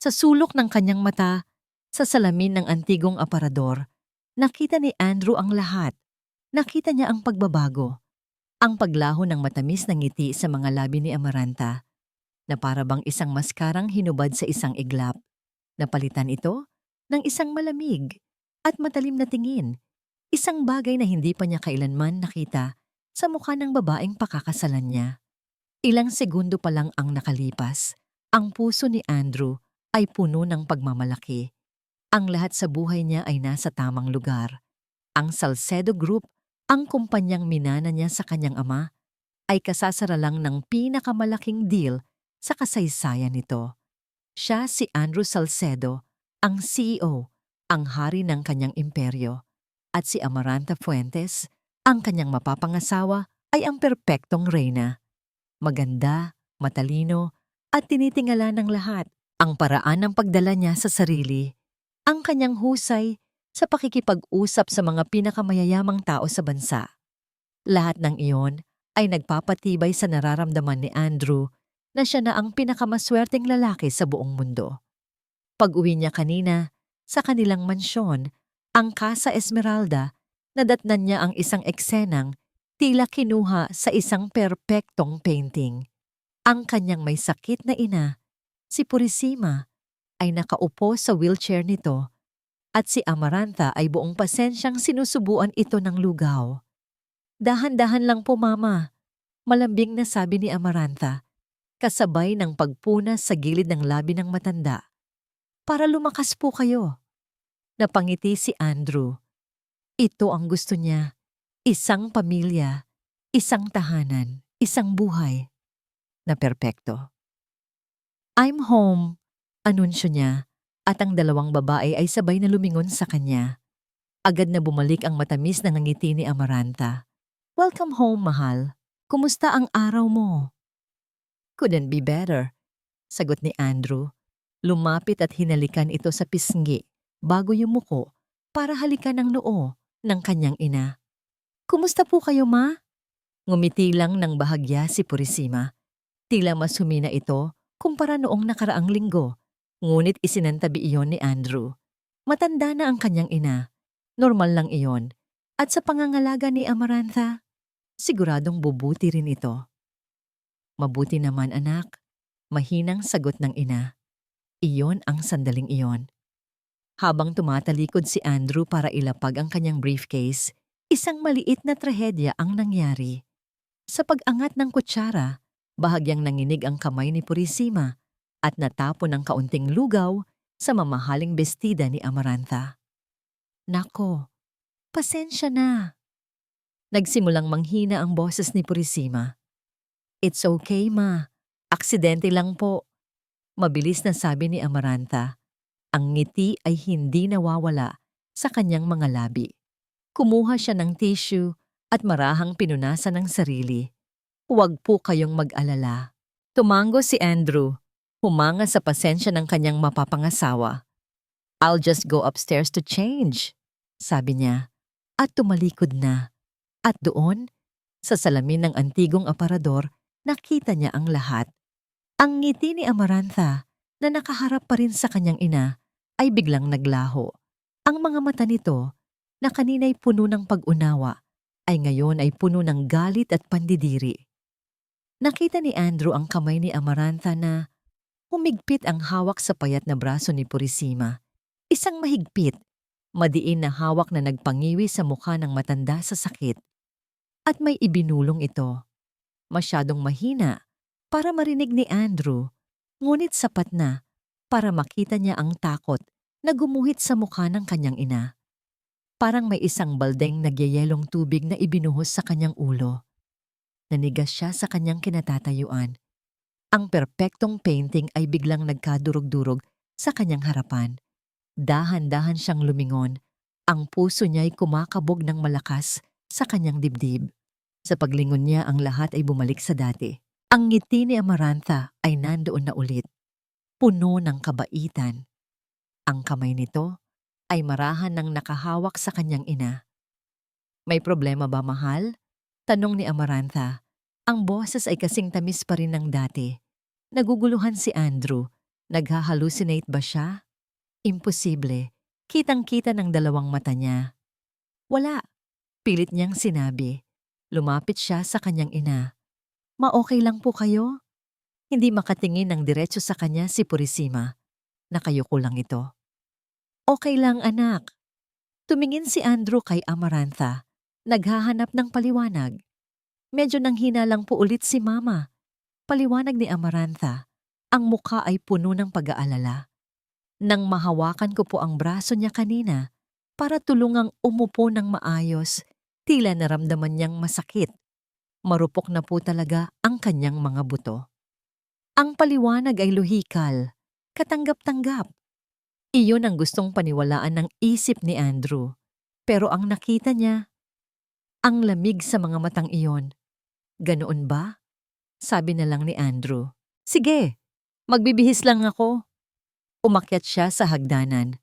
Sa sulok ng kanyang mata, sa salamin ng antigong aparador, nakita ni Andrew ang lahat. Nakita niya ang pagbabago, ang paglaho ng matamis na ngiti sa mga labi ni Amaranta, na para bang isang maskarang hinubad sa isang iglap. Napalitan ito ng isang malamig at matalim na tingin, isang bagay na hindi pa niya kailanman nakita sa mukha ng babaeng pakakasalan niya. Ilang segundo pa lang ang nakalipas, ang puso ni Andrew ay puno ng pagmamalaki. Ang lahat sa buhay niya ay nasa tamang lugar. Ang Salcedo Group, ang kumpanyang minana niya sa kanyang ama, ay kasasara lang ng pinakamalaking deal sa kasaysayan nito. Siya si Andrew Salcedo, ang CEO, ang hari ng kanyang imperyo. At si Amaranta Fuentes, ang kanyang mapapangasawa, ay ang perpektong reyna. Maganda, matalino, at tinitingala ng lahat ang paraan ng pagdala niya sa sarili, ang kanyang husay sa pakikipag-usap sa mga pinakamayayamang tao sa bansa. Lahat ng iyon ay nagpapatibay sa nararamdaman ni Andrew na siya na ang pinakamaswerteng lalaki sa buong mundo. Pag-uwi niya kanina sa kanilang mansyon, ang Casa Esmeralda, nadatnan niya ang isang eksenang tila kinuha sa isang perpektong painting. Ang kanyang may sakit na ina, si Purisima, ay nakaupo sa wheelchair nito at si Amaranta ay buong pasensyang sinusubuan ito ng lugaw. Dahan-dahan lang po, Mama, malambing na sabi ni Amaranta, kasabay ng pagpunas sa gilid ng labi ng matanda. Para lumakas po kayo. Napangiti si Andrew. Ito ang gusto niya, isang pamilya, isang tahanan, isang buhay na perpekto. I'm home, anunsyo niya, at ang dalawang babae ay sabay na lumingon sa kanya. Agad na bumalik ang matamis na ngiti ni Amaranta. Welcome home, mahal. Kumusta ang araw mo? Couldn't be better, sagot ni Andrew. Lumapit at hinalikan ito sa pisngi bago yumuko para halikan ang noo ng kanyang ina. Kumusta po kayo, Ma? Ngumiti lang ng bahagya si Purisima. Tila mas humina ito kumpara noong nakaraang linggo, ngunit isinantabi iyon ni Andrew. Matanda na ang kanyang ina. Normal lang iyon. At sa pangangalaga ni Amarantha, siguradong bubuti rin ito. Mabuti naman, anak. Mahinang sagot ng ina. Iyon ang sandaling iyon. Habang tumatalikod si Andrew para ilapag ang kanyang briefcase, isang maliit na trahedya ang nangyari. Sa pag-angat ng kutsara, bahagyang nanginig ang kamay ni Purisima at natapon ng kaunting lugaw sa mamahaling bestida ni Amarantha. Nako, pasensya na. Nagsimulang manghina ang boses ni Purisima. It's okay, Ma. Aksidente lang po. Mabilis na sabi ni Amarantha. Ang ngiti ay hindi nawawala sa kanyang mga labi. Kumuha siya ng tissue at marahang pinunasan ng sarili. Huwag po kayong mag-alala. Tumango si Andrew. Humanga sa pasensya ng kanyang mapapangasawa. I'll just go upstairs to change, sabi niya. At tumalikod na. At doon, sa salamin ng antigong aparador, nakita niya ang lahat. Ang ngiti ni Amarantha na nakaharap pa rin sa kanyang ina ay biglang naglaho. Ang mga mata nito, na kanina'y puno ng pag-unawa, ay ngayon ay puno ng galit at pandidiri. Nakita ni Andrew ang kamay ni Amarantha na humigpit ang hawak sa payat na braso ni Purisima. Isang mahigpit, madiin na hawak na nagpangiwi sa mukha ng matanda sa sakit. At may ibinulong ito. Masyadong mahina para marinig ni Andrew, ngunit sapat na para makita niya ang takot na gumuhit sa mukha ng kanyang ina. Parang may isang baldeng nagyayelong tubig na ibinuhos sa kanyang ulo. Nanigas siya sa kanyang kinatatayuan. Ang perpektong painting ay biglang nagkadurog-durog sa kanyang harapan. Dahan-dahan siyang lumingon. Ang puso niya'y kumakabog ng malakas sa kanyang dibdib. Sa paglingon niya, ang lahat ay bumalik sa dati. Ang ngiti ni Amarantha ay nandoon na ulit. Puno ng kabaitan. Ang kamay nito ay marahan ng nakahawak sa kanyang ina. May problema ba, mahal? Tanong ni Amarantha. Ang boses ay kasing tamis pa rin ng dati. Naguguluhan si Andrew. Naghahalucinate ba siya? Imposible. Kitang-kita ng dalawang mata niya. Wala. Pilit niyang sinabi. Lumapit siya sa kanyang ina. Ma-okay lang po kayo? Hindi makatingin ng diretso sa kanya si Purisima. Nakayuko lang ito. Okay lang anak. Tumingin si Andrew kay Amarantha. Naghahanap ng paliwanag. Medyo nanghina lang po ulit si Mama. Paliwanag ni Amarantha. Ang mukha ay puno ng pag-aalala. Nang mahawakan ko po ang braso niya kanina para tulungang umupo ng maayos, tila naramdaman niyang masakit. Marupok na po talaga ang kanyang mga buto. Ang paliwanag ay lohikal, katanggap-tanggap. Iyon ang gustong paniwalaan ng isip ni Andrew. Pero ang nakita niya, ang lamig sa mga matang iyon. Ganoon ba? Sabi na lang ni Andrew. Sige, magbibihis lang ako. Umakyat siya sa hagdanan.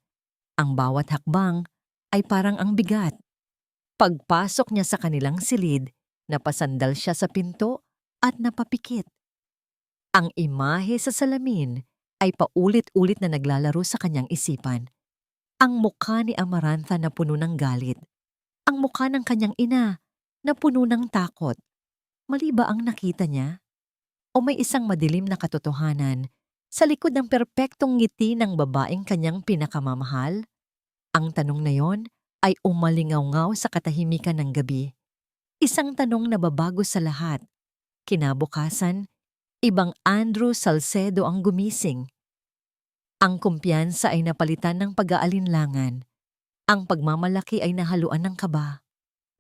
Ang bawat hakbang ay parang ang bigat. Pagpasok niya sa kanilang silid, napasandal siya sa pinto at napapikit. Ang imahe sa salamin ay paulit-ulit na naglalaro sa kanyang isipan. Ang mukha ni Amarantha na puno ng galit. Ang mukha ng kanyang ina na puno ng takot. Mali ba ang nakita niya? O may isang madilim na katotohanan sa likod ng perpektong ngiti ng babaeng kanyang pinakamamahal? Ang tanong na yon ay umalingaw-ngaw sa katahimikan ng gabi. Isang tanong na babago sa lahat. Kinabukasan, ibang Andrew Salcedo ang gumising. Ang kumpiyansa ay napalitan ng pag-aalinlangan. Ang pagmamalaki ay nahaluan ng kaba.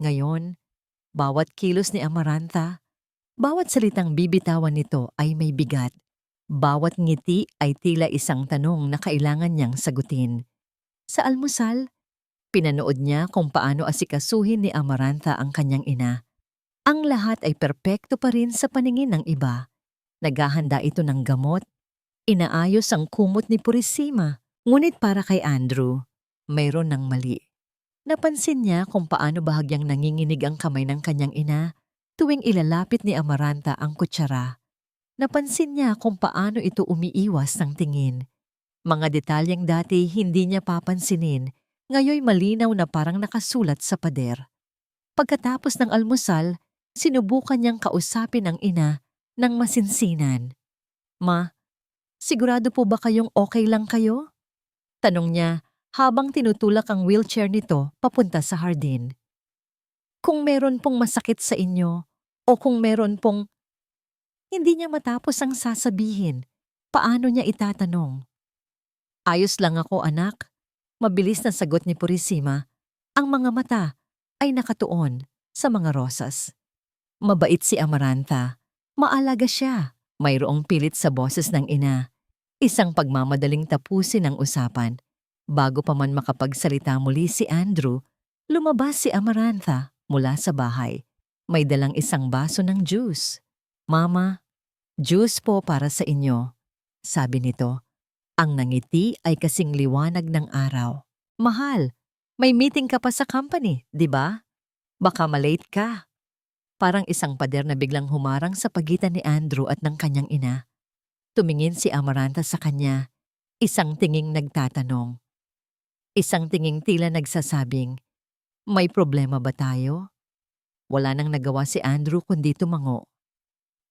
Ngayon, bawat kilos ni Amarantha, bawat salitang bibitawan nito ay may bigat. Bawat ngiti ay tila isang tanong na kailangan niyang sagutin. Sa almusal, pinanood niya kung paano asikasuhin ni Amarantha ang kanyang ina. Ang lahat ay perpekto pa rin sa paningin ng iba. Naghahanda ito ng gamot. Inaayos ang kumot ni Purisima. Ngunit para kay Andrew, mayroon ng mali. Napansin niya kung paano bahagyang nanginginig ang kamay ng kanyang ina tuwing ilalapit ni Amarantha ang kutsara. Napansin niya kung paano ito umiiwas ng tingin. Mga detalyeng dati hindi niya papansinin, ngayoy malinaw na parang nakasulat sa pader. Pagkatapos ng almusal, sinubukan niyang kausapin ang ina ng masinsinan. Ma, sigurado po ba kayong okay lang kayo? Tanong niya habang tinutulak ang wheelchair nito papunta sa hardin. Kung meron pong masakit sa inyo o kung meron pong... Hindi niya matapos ang sasabihin. Paano niya itatanong? Ayos lang ako anak. Mabilis na sagot ni Purisima. Ang mga mata ay nakatuon sa mga rosas. Mabait si Amarantha. Maalaga siya. Mayroong pilit sa boses ng ina. Isang pagmamadaling tapusin ang usapan. Bago pa man makapagsalita muli si Andrew, lumabas si Amarantha mula sa bahay. May dalang isang baso ng juice. Mama, juice po para sa inyo, sabi nito. Ang nangiti ay kasing liwanag ng araw. Mahal, may meeting ka pa sa company, di ba? Baka malate ka. Parang isang pader na biglang humarang sa pagitan ni Andrew at ng kanyang ina. Tumingin si Amarantha sa kanya, isang tinging nagtatanong. Isang tinging tila nagsasabing, may problema ba tayo? Wala nang nagawa si Andrew kundi tumango.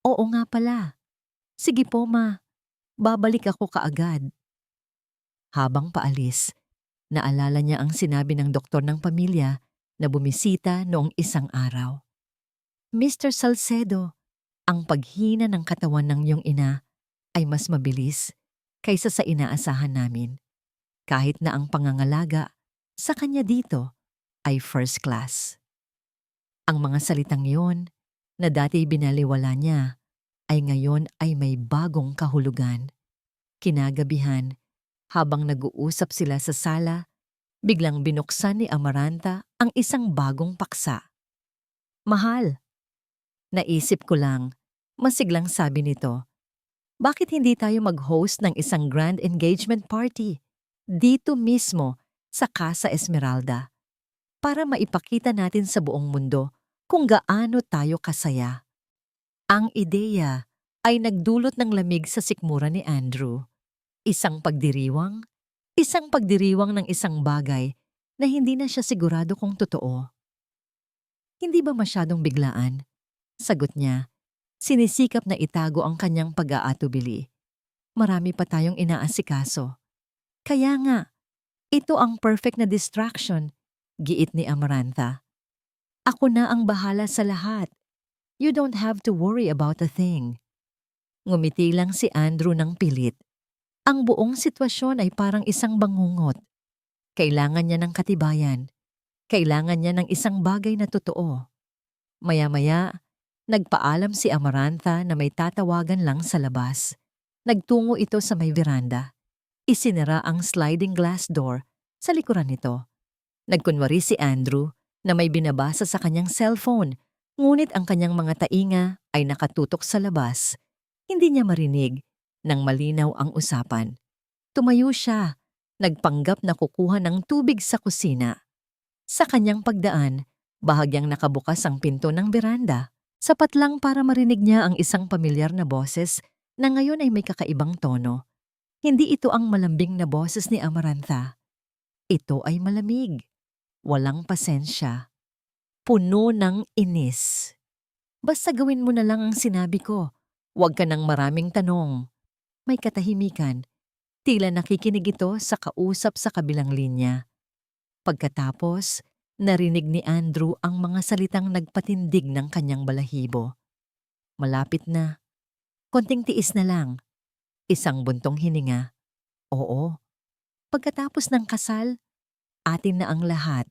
Oo nga pala. Sige po ma, babalik ako kaagad. Habang paalis, naalala niya ang sinabi ng doktor ng pamilya na bumisita noong isang araw. Mr. Salcedo, ang paghina ng katawan ng iyong ina ay mas mabilis kaysa sa inaasahan namin. Kahit na ang pangangalaga sa kanya dito ay first class. Ang mga salitang yon na dati binaliwala niya ay ngayon ay may bagong kahulugan. Kinagabihan, habang nag-uusap sila sa sala, biglang binuksan ni Amarantha ang isang bagong paksa. Mahal, naisip ko lang, masiglang sabi nito, bakit hindi tayo mag-host ng isang grand engagement party dito mismo sa Casa Esmeralda para maipakita natin sa buong mundo kung gaano tayo kasaya. Ang ideya ay nagdulot ng lamig sa sikmura ni Andrew. Isang pagdiriwang ng isang bagay na hindi na siya sigurado kung totoo. Hindi ba masyadong biglaan? Sagot niya, sinisikap na itago ang kanyang pag-aatubili. Marami pa tayong inaasikaso. Kaya nga, ito ang perfect na distraction, giit ni Amarantha. Ako na ang bahala sa lahat. You don't have to worry about a thing. Ngumiti lang si Andrew ng pilit. Ang buong sitwasyon ay parang isang bangungot. Kailangan niya ng katibayan. Kailangan niya ng isang bagay na totoo. Maya-maya, nagpaalam si Amarantha na may tatawagan lang sa labas. Nagtungo ito sa may veranda. Isinara ang sliding glass door sa likuran nito. Nagkunwari si Andrew na may binabasa sa kanyang cellphone, ngunit ang kanyang mga tainga ay nakatutok sa labas. Hindi niya marinig nang malinaw ang usapan. Tumayo siya, nagpanggap na kukuha ng tubig sa kusina. Sa kanyang pagdaan, bahagyang nakabukas ang pinto ng beranda. Sapat lang para marinig niya ang isang pamilyar na boses na ngayon ay may kakaibang tono. Hindi ito ang malambing na boses ni Amarantha. Ito ay malamig, walang pasensya, puno ng inis. Basta gawin mo na lang ang sinabi ko. Huwag ka ng maraming tanong. May katahimikan. Tila nakikinig ito sa kausap sa kabilang linya. Pagkatapos, narinig ni Andrew ang mga salitang nagpatindig ng kanyang balahibo. Malapit na. Konting tiis na lang. Isang buntong hininga. Oo. Pagkatapos ng kasal, atin na ang lahat,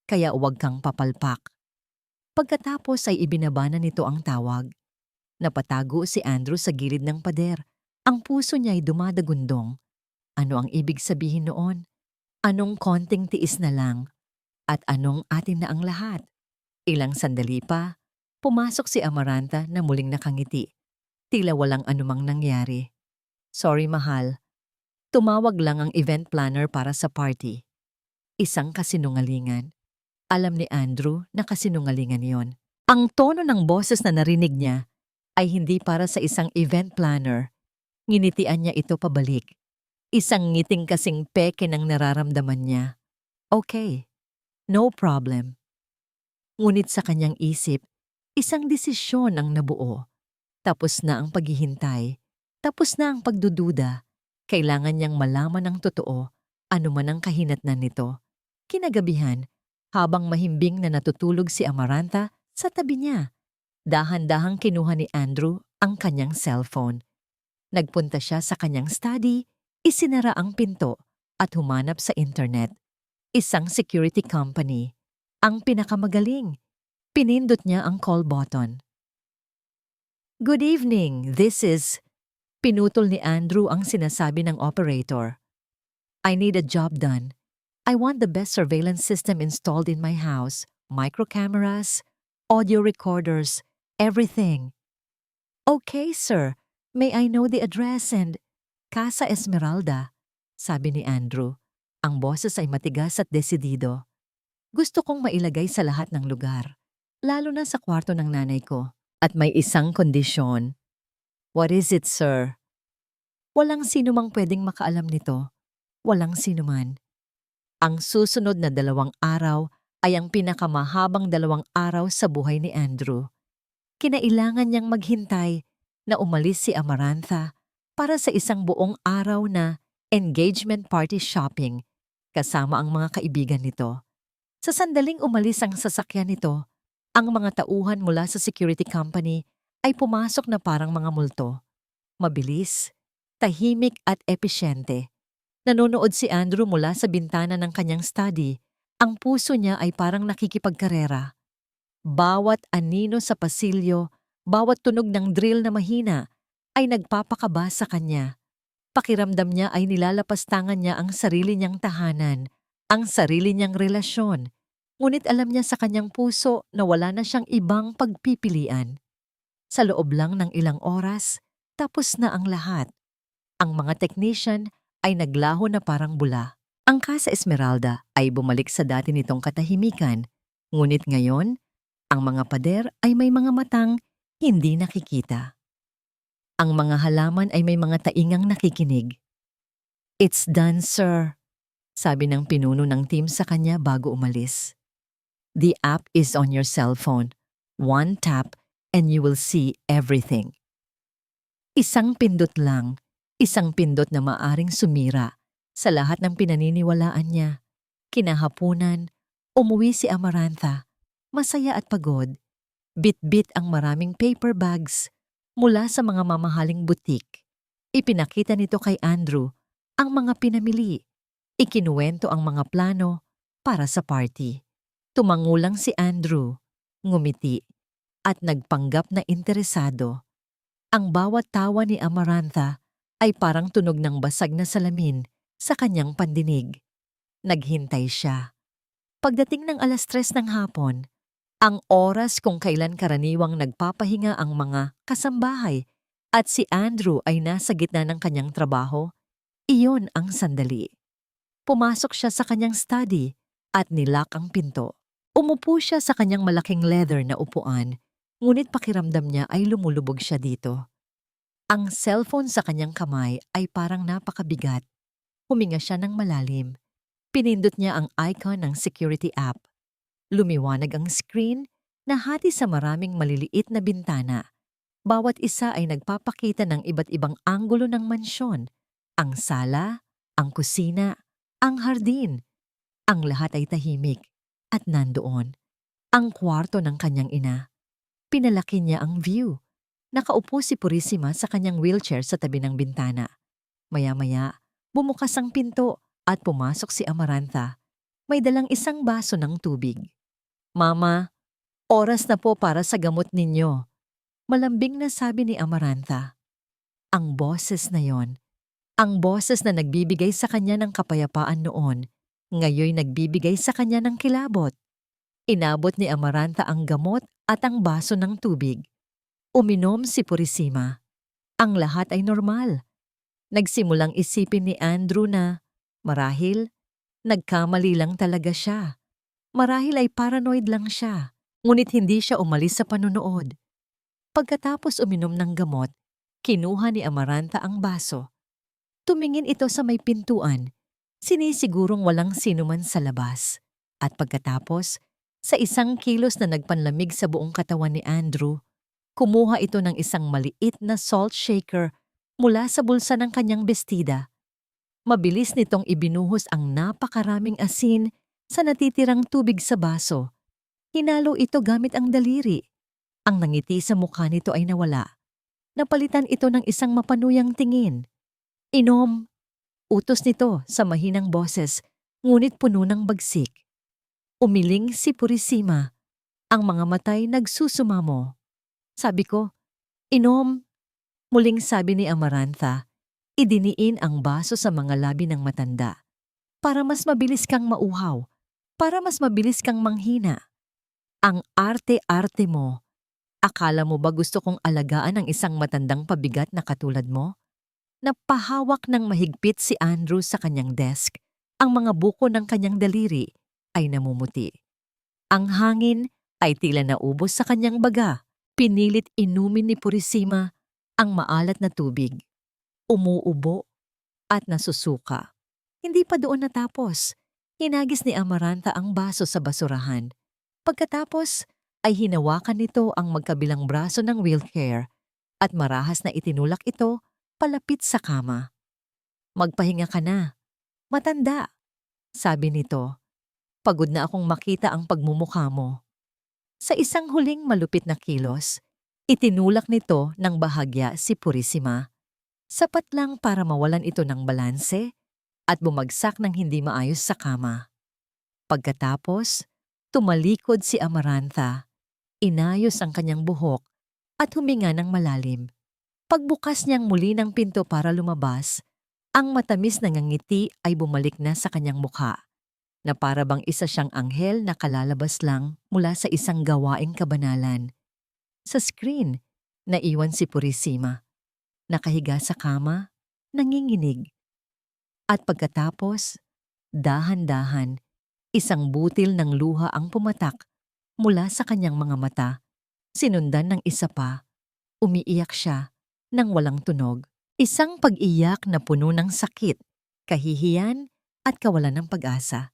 kaya huwag kang papalpak. Pagkatapos ay ibinaba na nito ang tawag. Napatago si Andrew sa gilid ng pader. Ang puso niya ay dumadagundong. Ano ang ibig sabihin noon? Anong konting tiis na lang? At anong atin na ang lahat? Ilang sandali pa, pumasok si Amarantha na muling nakangiti. Tila walang anumang nangyari. Sorry mahal, tumawag lang ang event planner para sa party. Isang kasinungalingan. Alam ni Andrew na kasinungalingan yon. Ang tono ng boses na narinig niya ay hindi para sa isang event planner. Nginitian niya ito pabalik. Isang ngiting kasing peke ng nararamdaman niya. Okay, no problem. Ngunit sa kanyang isip, isang desisyon ang nabuo. Tapos na ang paghihintay. Tapos na ang pagdududa. Kailangan niyang malaman ang totoo, ano man ang kahinatnan nito. Kinagabihan, habang mahimbing na natutulog si Amarantha sa tabi niya, dahan-dahang kinuha ni Andrew ang kanyang cellphone. Nagpunta siya sa kanyang study, isinara ang pinto at humanap sa internet. Isang security company. Ang pinakamagaling. Pinindot niya ang call button. Good evening, this is... Pinutol ni Andrew ang sinasabi ng operator. I need a job done. I want the best surveillance system installed in my house. Micro cameras, audio recorders, everything. Okay, sir. May I know the address and... Casa Esmeralda, sabi ni Andrew. Ang boses ay matigas at desidido. Gusto kong mailagay sa lahat ng lugar, lalo na sa kwarto ng nanay ko. At may isang kondisyon. What is it, sir? Walang sino mang pwedeng makaalam nito. Walang sino man. Ang susunod na 2 araw ay ang pinakamahabang 2 araw sa buhay ni Andrew. Kinailangan niyang maghintay na umalis si Amarantha para sa isang buong araw na engagement party shopping kasama ang mga kaibigan nito. Sa sandaling umalis ang sasakyan nito, ang mga tauhan mula sa security company ay pumasok na parang mga multo. Mabilis, tahimik at episyente. Nanonood si Andrew mula sa bintana ng kanyang study. Ang puso niya ay parang nakikipagkarera. Bawat anino sa pasilyo, bawat tunog ng drill na mahina ay nagpapakaba sa kanya. Pakiramdam niya ay nilalapastangan niya ang sarili niyang tahanan, ang sarili niyang relasyon. Ngunit alam niya sa kanyang puso na wala na siyang ibang pagpipilian. Sa loob lang ng ilang oras, tapos na ang lahat. Ang mga technician ay naglaho na parang bula. Ang Casa Esmeralda ay bumalik sa dati nitong katahimikan, ngunit ngayon, ang mga pader ay may mga matang hindi nakikita. Ang mga halaman ay may mga taingang nakikinig. It's done, sir, sabi ng pinuno ng team sa kanya bago umalis. The app is on your cellphone. One tap and you will see everything. Isang pindot lang, isang pindot na maaring sumira sa lahat ng pinaniniwalaan niya. Kinahapunan, umuwi si Amarantha, masaya at pagod. Bit-bit ang maraming paper bags mula sa mga mamahaling butik. Ipinakita nito kay Andrew ang mga pinamili. Ikinuwento ang mga plano para sa party. Tumangulang si Andrew, ngumiti, at nagpanggap na interesado. Ang bawat tawa ni Amarantha ay parang tunog ng basag na salamin sa kanyang pandinig. Naghintay siya. Pagdating ng 3:00 ng hapon, ang oras kung kailan karaniwang nagpapahinga ang mga kasambahay at si Andrew ay nasa gitna ng kanyang trabaho, iyon ang sandali. Pumasok siya sa kanyang study at nilock ang pinto. Umupo siya sa kanyang malaking leather na upuan, ngunit pakiramdam niya ay lumulubog siya dito. Ang cellphone sa kanyang kamay ay parang napakabigat. Huminga siya ng malalim. Pinindot niya ang icon ng security app. Lumiwanag ang screen na hati sa maraming maliliit na bintana. Bawat isa ay nagpapakita ng iba't ibang anggulo ng mansyon. Ang sala, ang kusina, ang hardin. Ang lahat ay tahimik at nandoon. Ang kwarto ng kanyang ina. Pinalaki niya ang view. Nakaupo si Purisima sa kanyang wheelchair sa tabi ng bintana. Maya-maya, bumukas ang pinto at pumasok si Amarantha. May dalang isang baso ng tubig. "Mama, oras na po para sa gamot ninyo," malambing na sabi ni Amarantha. Ang boses na yon, ang boses na nagbibigay sa kanya ng kapayapaan noon, ngayon nagbibigay sa kanya ng kilabot. Inabot ni Amarantha ang gamot at ang baso ng tubig. Uminom si Purisima. Ang lahat ay normal. Nagsimulang isipin ni Andrew na, marahil, nagkamali lang talaga siya. Marahil ay paranoid lang siya, ngunit hindi siya umalis sa panunood. Pagkatapos uminom ng gamot, kinuha ni Amarantha ang baso. Tumingin ito sa may pintuan, sinisigurong walang sinuman sa labas. At pagkatapos, sa isang kilos na nagpanlamig sa buong katawan ni Andrew, kumuha ito ng isang maliit na salt shaker mula sa bulsa ng kanyang bestida. Mabilis nitong ibinuhos ang napakaraming asin sa natitirang tubig sa baso. Hinalo ito gamit ang daliri. Ang nangiti sa mukha nito ay nawala. Napalitan ito ng isang mapanuyang tingin. "Inom," utos nito sa mahinang boses, ngunit puno ng bagsik. Umiling si Purisima. Ang mga matay nagsusumamo. Sabi ko, "Inom," muling sabi ni Amarantha. Idiniin ang baso sa mga labi ng matanda. "Para mas mabilis kang mauhaw. Para mas mabilis kang manghina. Ang arte-arte mo. Akala mo ba gusto kong alagaan ang isang matandang pabigat na katulad mo?" Napahawak ng mahigpit si Andrew sa kanyang desk. Ang mga buko ng kanyang daliri ay namumuti. Ang hangin ay tila naubos sa kanyang baga. Pinilit inumin ni Purisima ang maalat na tubig. Umuubo at nasusuka. Hindi pa doon natapos. Hinagis ni Amarantha ang baso sa basurahan. Pagkatapos ay hinawakan nito ang magkabilang braso ng wheelchair at marahas na itinulak ito palapit sa kama. "Magpahinga ka na. Matanda," sabi nito. "Pagod na akong makita ang pagmumukha mo." Sa isang huling malupit na kilos, itinulak nito ng bahagya si Purisima. Sapat lang para mawalan ito ng balanse at bumagsak ng hindi maayos sa kama. Pagkatapos, tumalikod si Amarantha. Inayos ang kanyang buhok at huminga ng malalim. Pagbukas niyang muli ng pinto para lumabas, ang matamis na ngiti ay bumalik na sa kanyang mukha, na para bang isa siyang anghel na kalalabas lang mula sa isang gawaing kabanalan. Sa screen, naiwan si Purisima. Nakahiga sa kama, nanginginig. At pagkatapos, dahan-dahan, isang butil ng luha ang pumatak mula sa kanyang mga mata. Sinundan ng isa pa, umiiyak siya nang walang tunog. Isang pag-iyak na puno ng sakit. kahihiyan at kawalan ng pag-asa.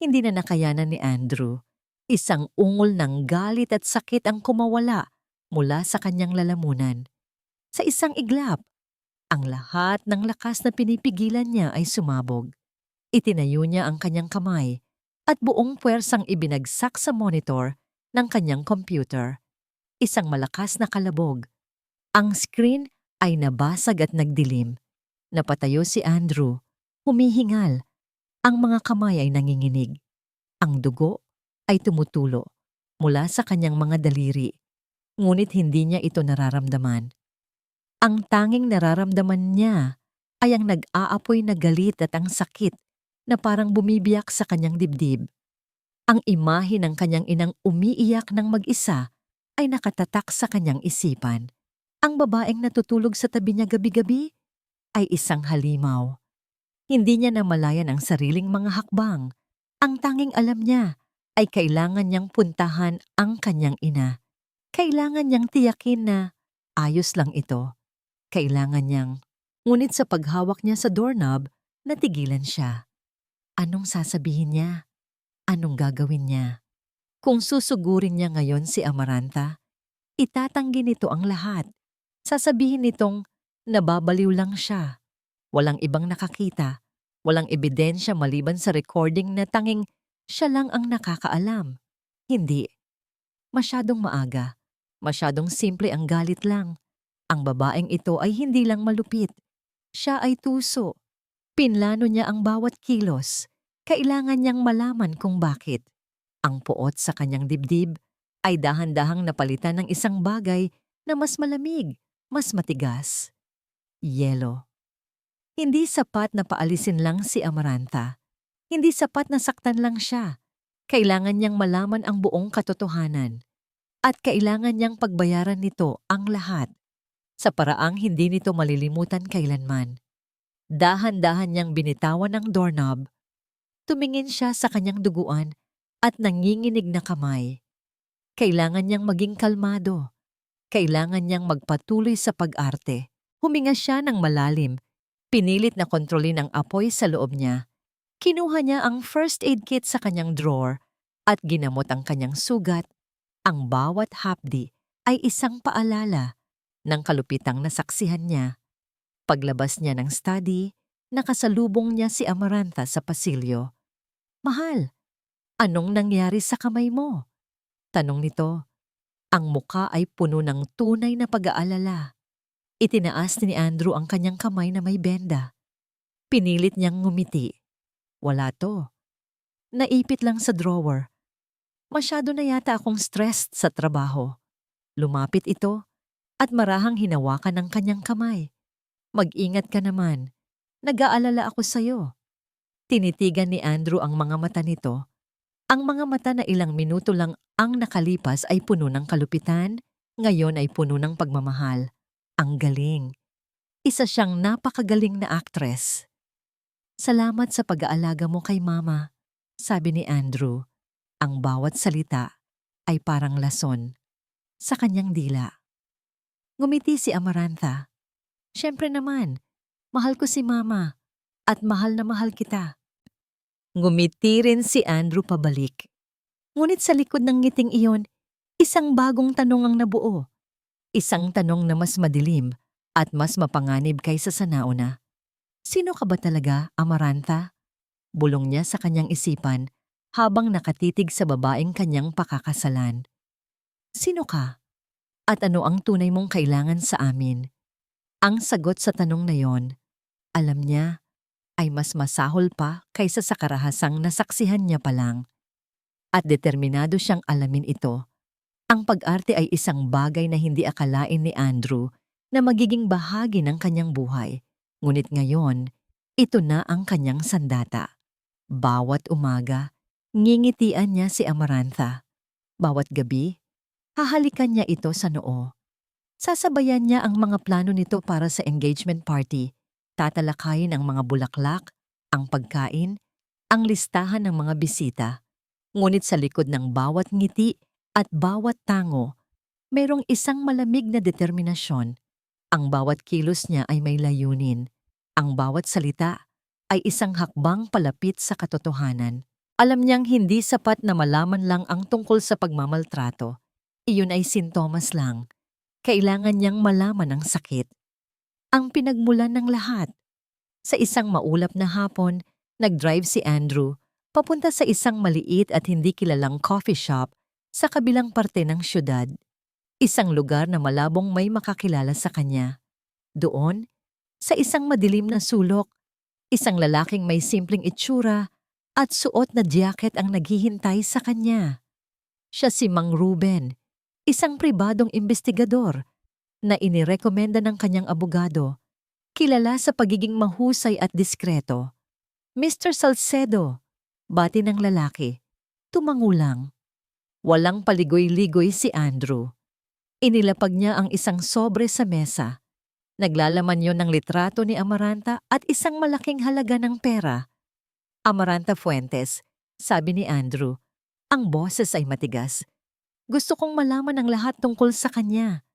Hindi na nakayanan ni Andrew. Isang ungol ng galit at sakit ang kumawala mula sa kanyang lalamunan. Sa isang iglap, ang lahat ng lakas na pinipigilan niya ay sumabog. Itinayo niya ang kanyang kamay at buong puwersang ibinagsak sa monitor ng kanyang computer. Isang malakas na kalabog. Ang screen ay nabasag at nagdilim. Napatayo si Andrew, humihingal. Ang mga kamay ay nanginginig. Ang dugo ay tumutulo mula sa kanyang mga daliri. Ngunit hindi niya ito nararamdaman. Ang tanging nararamdaman niya ay ang nag-aapoy na galit at ang sakit na parang bumibiyak sa kanyang dibdib. Ang imahe ng kanyang inang umiiyak ng mag-isa ay nakatatak sa kanyang isipan. Ang babaeng natutulog sa tabi niya gabi-gabi ay isang halimaw. Hindi niya namalayan ang sariling mga hakbang. Ang tanging alam niya ay kailangan niyang puntahan ang kanyang ina. Kailangan niyang tiyakin na ayos lang ito. Kailangan niyang. Ngunit sa paghawak niya sa doorknob, natigilan siya. Anong sasabihin niya? Anong gagawin niya? Kung susugurin niya ngayon si Amaranta, itatanggi nito ang lahat. Sasabihin nitong nababaliw lang siya. Walang ibang nakakita. Walang ebidensya maliban sa recording na tanging siya lang ang nakakaalam. Hindi. Masyadong maaga. Masyadong simple ang galit lang. Ang babaeng ito ay hindi lang malupit. Siya ay tuso. Pinlano niya ang bawat kilos. Kailangan niyang malaman kung bakit. Ang puot sa kanyang dibdib ay dahan-dahang napalitan ng isang bagay na mas malamig, mas matigas. Yelo. Hindi sapat na paalisin lang si Amaranta. Hindi sapat na saktan lang siya. Kailangan niyang malaman ang buong katotohanan. At kailangan niyang pagbayaran nito ang lahat. Sa paraang hindi nito malilimutan kailanman. Dahan-dahan niyang binitawan ang doorknob. Tumingin siya sa kanyang duguan at nanginginig na kamay. Kailangan niyang maging kalmado. Kailangan niyang magpatuloy sa pag-arte. Huminga siya ng malalim. Pinilit na kontrolin ang apoy sa loob niya. Kinuha niya ang first aid kit sa kanyang drawer at ginamot ang kanyang sugat. Ang bawat hapdi ay isang paalala ng kalupitang nasaksihan niya. Paglabas niya ng study, nakasalubong niya si Amaranta sa pasilyo. Mahal, anong nangyari sa kamay mo? Tanong nito. Ang muka ay puno ng tunay na pag-aalala. Itinaas ni Andrew ang kanyang kamay na may benda. Pinilit niyang ngumiti. Wala to. Naipit lang sa drawer. Masyado na yata akong stressed sa trabaho. Lumapit ito at marahang hinawakan ng kanyang kamay. Mag-ingat ka naman. Nag-aalala ako sa'yo. Tinitigan ni Andrew ang mga mata nito. Ang mga mata na ilang minuto lang ang nakalipas ay puno ng kalupitan, ngayon ay puno ng pagmamahal. Ang galing. Isa siyang napakagaling na aktres. Salamat sa pag-aalaga mo kay Mama, sabi ni Andrew. Ang bawat salita ay parang lason sa kanyang dila. Ngumiti si Amaranta. Siyempre naman, mahal ko si Mama at mahal na mahal kita. Ngumiti rin si Andrew pabalik. Ngunit sa likod ng ngiting iyon, isang bagong tanong ang nabuo. Isang tanong na mas madilim at mas mapanganib kaysa sa nauna. Sino ka ba talaga, Amaranta? Bulong niya sa kanyang isipan habang nakatitig sa babaeng kanyang pakakasalan. Sino ka? At ano ang tunay mong kailangan sa amin? Ang sagot sa tanong na yon, alam niya, ay mas masahol pa kaysa sa karahasang nasaksihan niya pa lang. At determinado siyang alamin ito. Ang pag-arte ay isang bagay na hindi akalain ni Andrew na magiging bahagi ng kanyang buhay. Ngunit ngayon, ito na ang kanyang sandata. Bawat umaga, ngingitian niya si Amaranta. Bawat gabi, hahalikan niya ito sa noo. Sasabayan niya ang mga plano nito para sa engagement party. Tatalakayin ang mga bulaklak, ang pagkain, ang listahan ng mga bisita. Ngunit sa likod ng bawat ngiti at bawat tango, mayroong isang malamig na determinasyon. Ang bawat kilos niya ay may layunin. Ang bawat salita ay isang hakbang palapit sa katotohanan. Alam niyang hindi sapat na malaman lang ang tungkol sa pagmamaltrato. Iyon ay sintomas lang. Kailangan niyang malaman ang sakit. Ang pinagmulan ng lahat. Sa isang maulap na hapon, nag-drive si Andrew papunta sa isang maliit at hindi kilalang coffee shop sa kabilang parte ng syudad. Isang lugar na malabong may makakilala sa kanya. Doon, sa isang madilim na sulok, isang lalaking may simpleng itsura at suot na jacket ang naghihintay sa kanya. Siya si Mang Ruben, isang pribadong investigador na inirekomenda ng kanyang abogado, kilala sa pagiging mahusay at diskreto. Mr. Salcedo, bati ng lalaki, tumangulang. Walang paligoy-ligoy si Andrew. Inilapag niya ang isang sobre sa mesa. Naglalaman yon ng litrato ni Amaranta at isang malaking halaga ng pera. Amaranta Fuentes, sabi ni Andrew. Ang boses ay matigas. Gusto kong malaman ang lahat tungkol sa kanya.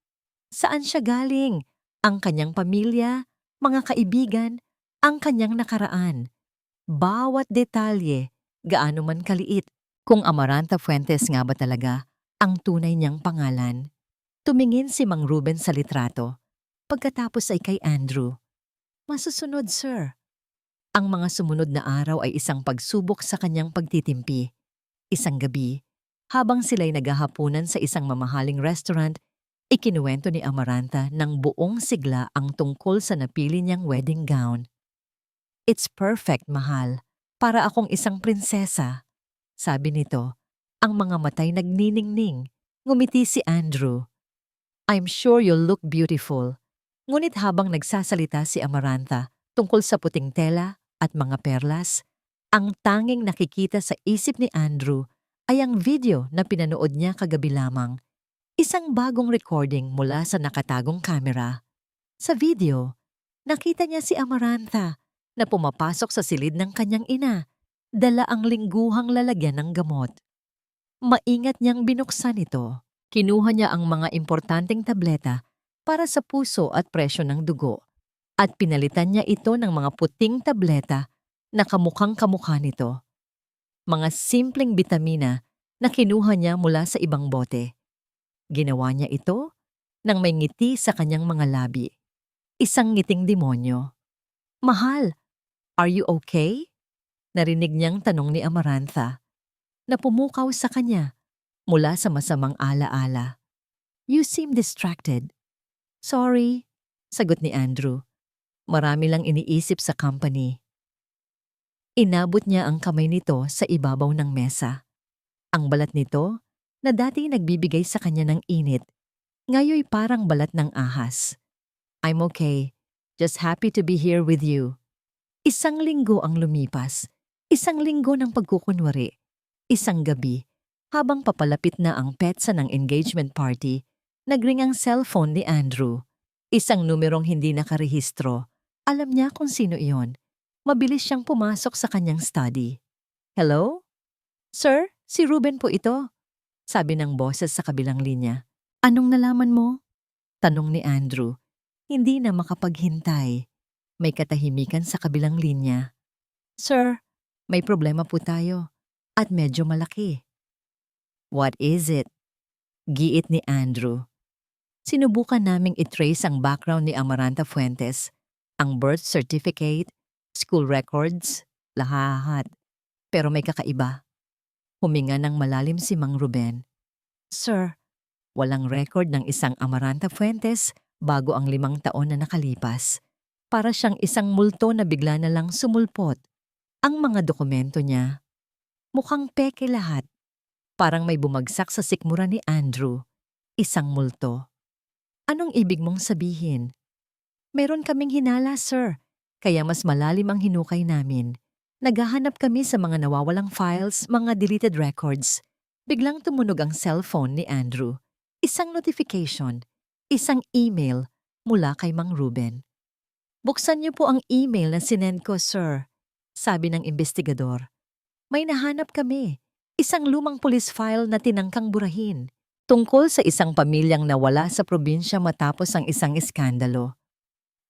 Saan siya galing? Ang kanyang pamilya, mga kaibigan, ang kanyang nakaraan. Bawat detalye, gaano man kaliit. Kung Amaranta Fuentes nga ba talaga ang tunay niyang pangalan. Tumingin si Mang Ruben sa litrato. Pagkatapos ay kay Andrew. Masusunod, sir. Ang mga sumunod na araw ay isang pagsubok sa kanyang pagtitimpi. Isang gabi, habang sila'y naghahapunan sa isang mamahaling restaurant, ikinuwento ni Amaranta ng buong sigla ang tungkol sa napili niyang wedding gown. It's perfect, mahal. Para akong isang prinsesa. Sabi nito, ang mga matay nagniningning. Ngumiti si Andrew. I'm sure you'll look beautiful. Ngunit habang nagsasalita si Amaranta tungkol sa puting tela at mga perlas, ang tanging nakikita sa isip ni Andrew ay ang video na pinanood niya kagabi lamang. Isang bagong recording mula sa nakatagong kamera. Sa video, nakita niya si Amaranta na pumapasok sa silid ng kanyang ina, dala ang lingguhang lalagyan ng gamot. Maingat niyang binuksan ito. Kinuha niya ang mga importanteng tableta para sa puso at presyo ng dugo at pinalitan niya ito ng mga puting tableta na kamukhang kamukha nito. Mga simpleng bitamina na kinuha niya mula sa ibang bote. Ginawa niya ito nang may ngiti sa kanyang mga labi. Isang ngiting demonyo. Mahal, are you okay? Narinig niyang tanong ni Amaranta na pumukaw sa kanya mula sa masamang alaala. You seem distracted. Sorry, sagot ni Andrew. Marami lang iniisip sa company. Inabot niya ang kamay nito sa ibabaw ng mesa. Ang balat nito, na dati nagbibigay sa kanya ng init, ngayoy parang balat ng ahas. I'm okay. Just happy to be here with you. Isang linggo ang lumipas. Isang linggo ng pagkukunwari. Isang gabi, habang papalapit na ang petsa ng engagement party, nagring ang cellphone ni Andrew. Isang numerong hindi nakarehistro. Alam niya kung sino iyon. Mabilis siyang pumasok sa kanyang study. Hello? Sir, si Ruben po ito. Sabi ng boses sa kabilang linya. Anong nalaman mo? Tanong ni Andrew. Hindi na makapaghintay. May katahimikan sa kabilang linya. Sir, may problema po tayo. At medyo malaki. What is it? Giit ni Andrew. Sinubukan naming itrace ang background ni Amaranta Fuentes, ang birth certificate, school records, lahat. Pero may kakaiba. Huminga ng malalim si Mang Ruben. Sir, walang record ng isang Amaranta Fuentes bago ang 5 taon na nakalipas. Para siyang isang multo na bigla na lang sumulpot. Ang mga dokumento niya, mukhang peke lahat. Parang may bumagsak sa sikmura ni Andrew. Isang multo. Anong ibig mong sabihin? Meron kaming hinala, sir. Kaya mas malalim ang hinukay namin. Naghahanap kami sa mga nawawalang files, mga deleted records. Biglang tumunog ang cellphone ni Andrew. Isang notification. Isang email mula kay Mang Ruben. Buksan niyo po ang email na sinend ko, sir. Sabi ng investigador. May nahanap kami. Isang lumang police file na tinangkang burahin. Tungkol sa isang pamilyang nawala sa probinsya matapos ang isang iskandalo.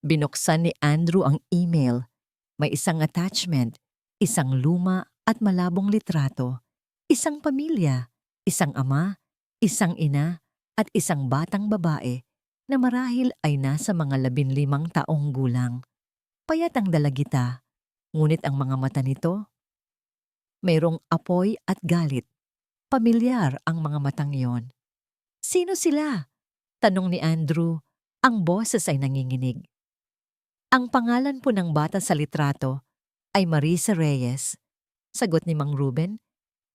Binuksan ni Andrew ang email. May isang attachment, isang luma at malabong litrato, isang pamilya, isang ama, isang ina, at isang batang babae na marahil ay nasa mga 15 taong gulang. Payat ang dalagita, ngunit ang mga mata nito, mayroong apoy at galit. Pamilyar ang mga matang iyon. Sino sila? Tanong ni Andrew, ang boses ay nanginginig. Ang pangalan po ng bata sa litrato ay Marisa Reyes, sagot ni Mang Ruben,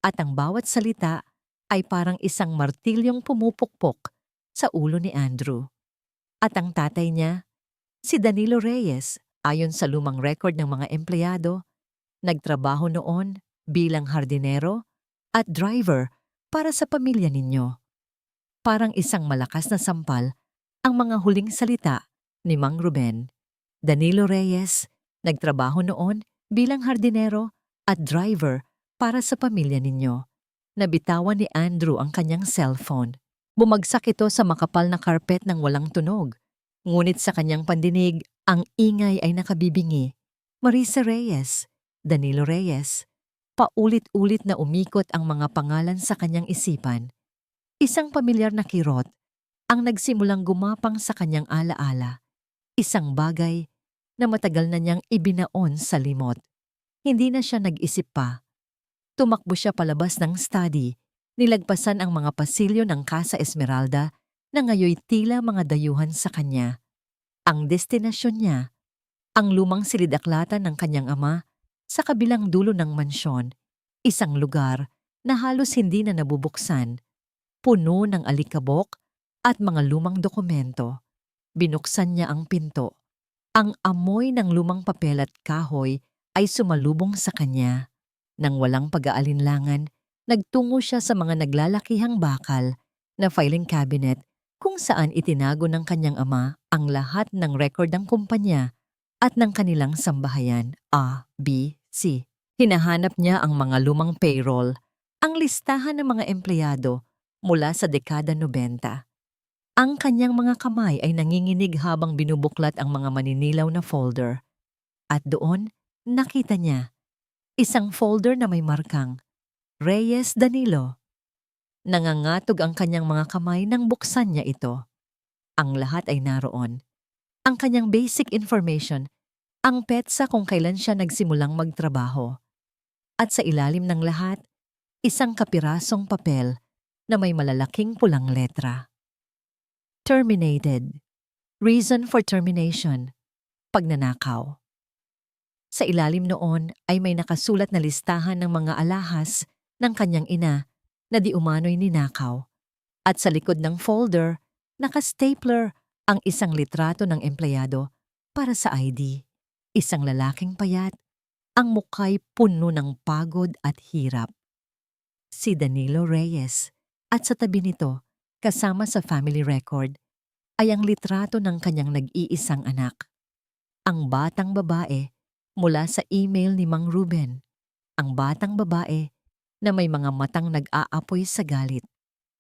at ang bawat salita ay parang isang martilyong pumupukpok sa ulo ni Andrew. At ang tatay niya, si Danilo Reyes, ayon sa lumang record ng mga empleyado, nagtrabaho noon bilang hardinero at driver para sa pamilya ninyo. Parang isang malakas na sampal ang mga huling salita ni Mang Ruben. Danilo Reyes, nagtrabaho noon bilang hardinero at driver para sa pamilya ninyo. Nabitawan ni Andrew ang kanyang cellphone. Bumagsak ito sa makapal na karpet ng walang tunog. Ngunit sa kanyang pandinig, ang ingay ay nakabibingi. Marisa Reyes, Danilo Reyes. Paulit-ulit na umikot ang mga pangalan sa kanyang isipan. Isang pamilyar na kirot ang nagsimulang gumapang sa kanyang alaala. Isang bagay na matagal na niyang ibinaon sa limot. Hindi na siya nag-isip pa. Tumakbo siya palabas ng study, nilagpasan ang mga pasilyo ng Casa Esmeralda na ngayoy tila mga dayuhan sa kanya. Ang destinasyon niya, ang lumang silidaklatan ng kanyang ama sa kabilang dulo ng mansyon, isang lugar na halos hindi na nabubuksan, puno ng alikabok at mga lumang dokumento. Binuksan niya ang pinto. Ang amoy ng lumang papel at kahoy ay sumalubong sa kanya. Nang walang pag-aalinlangan, nagtungo siya sa mga naglalakihang bakal na filing cabinet kung saan itinago ng kanyang ama ang lahat ng record ng kumpanya at ng kanilang sambahayan, A, B, C. Hinahanap niya ang mga lumang payroll, ang listahan ng mga empleyado mula sa dekada 90. Ang kanyang mga kamay ay nanginginig habang binubuklat ang mga maninilaw na folder. At doon, nakita niya isang folder na may markang Reyes Danilo. Nangangatog ang kanyang mga kamay nang buksan niya ito. Ang lahat ay naroon. Ang kanyang basic information, ang petsa kung kailan siya nagsimulang magtrabaho. At sa ilalim ng lahat, isang kapirasong papel na may malalaking pulang letra. Terminated. Reason for termination. Pagnanakaw. Sa ilalim noon ay may nakasulat na listahan ng mga alahas ng kanyang ina na di umano'y ninakaw. At sa likod ng folder, nakastapler ang isang litrato ng empleyado para sa ID. Isang lalaking payat, ang mukha'y puno ng pagod at hirap. Si Danilo Reyes, at sa tabi nito, kasama sa family record, ay ang litrato ng kanyang nag-iisang anak. Ang batang babae mula sa email ni Mang Ruben. Ang batang babae na may mga matang nag-aapoy sa galit.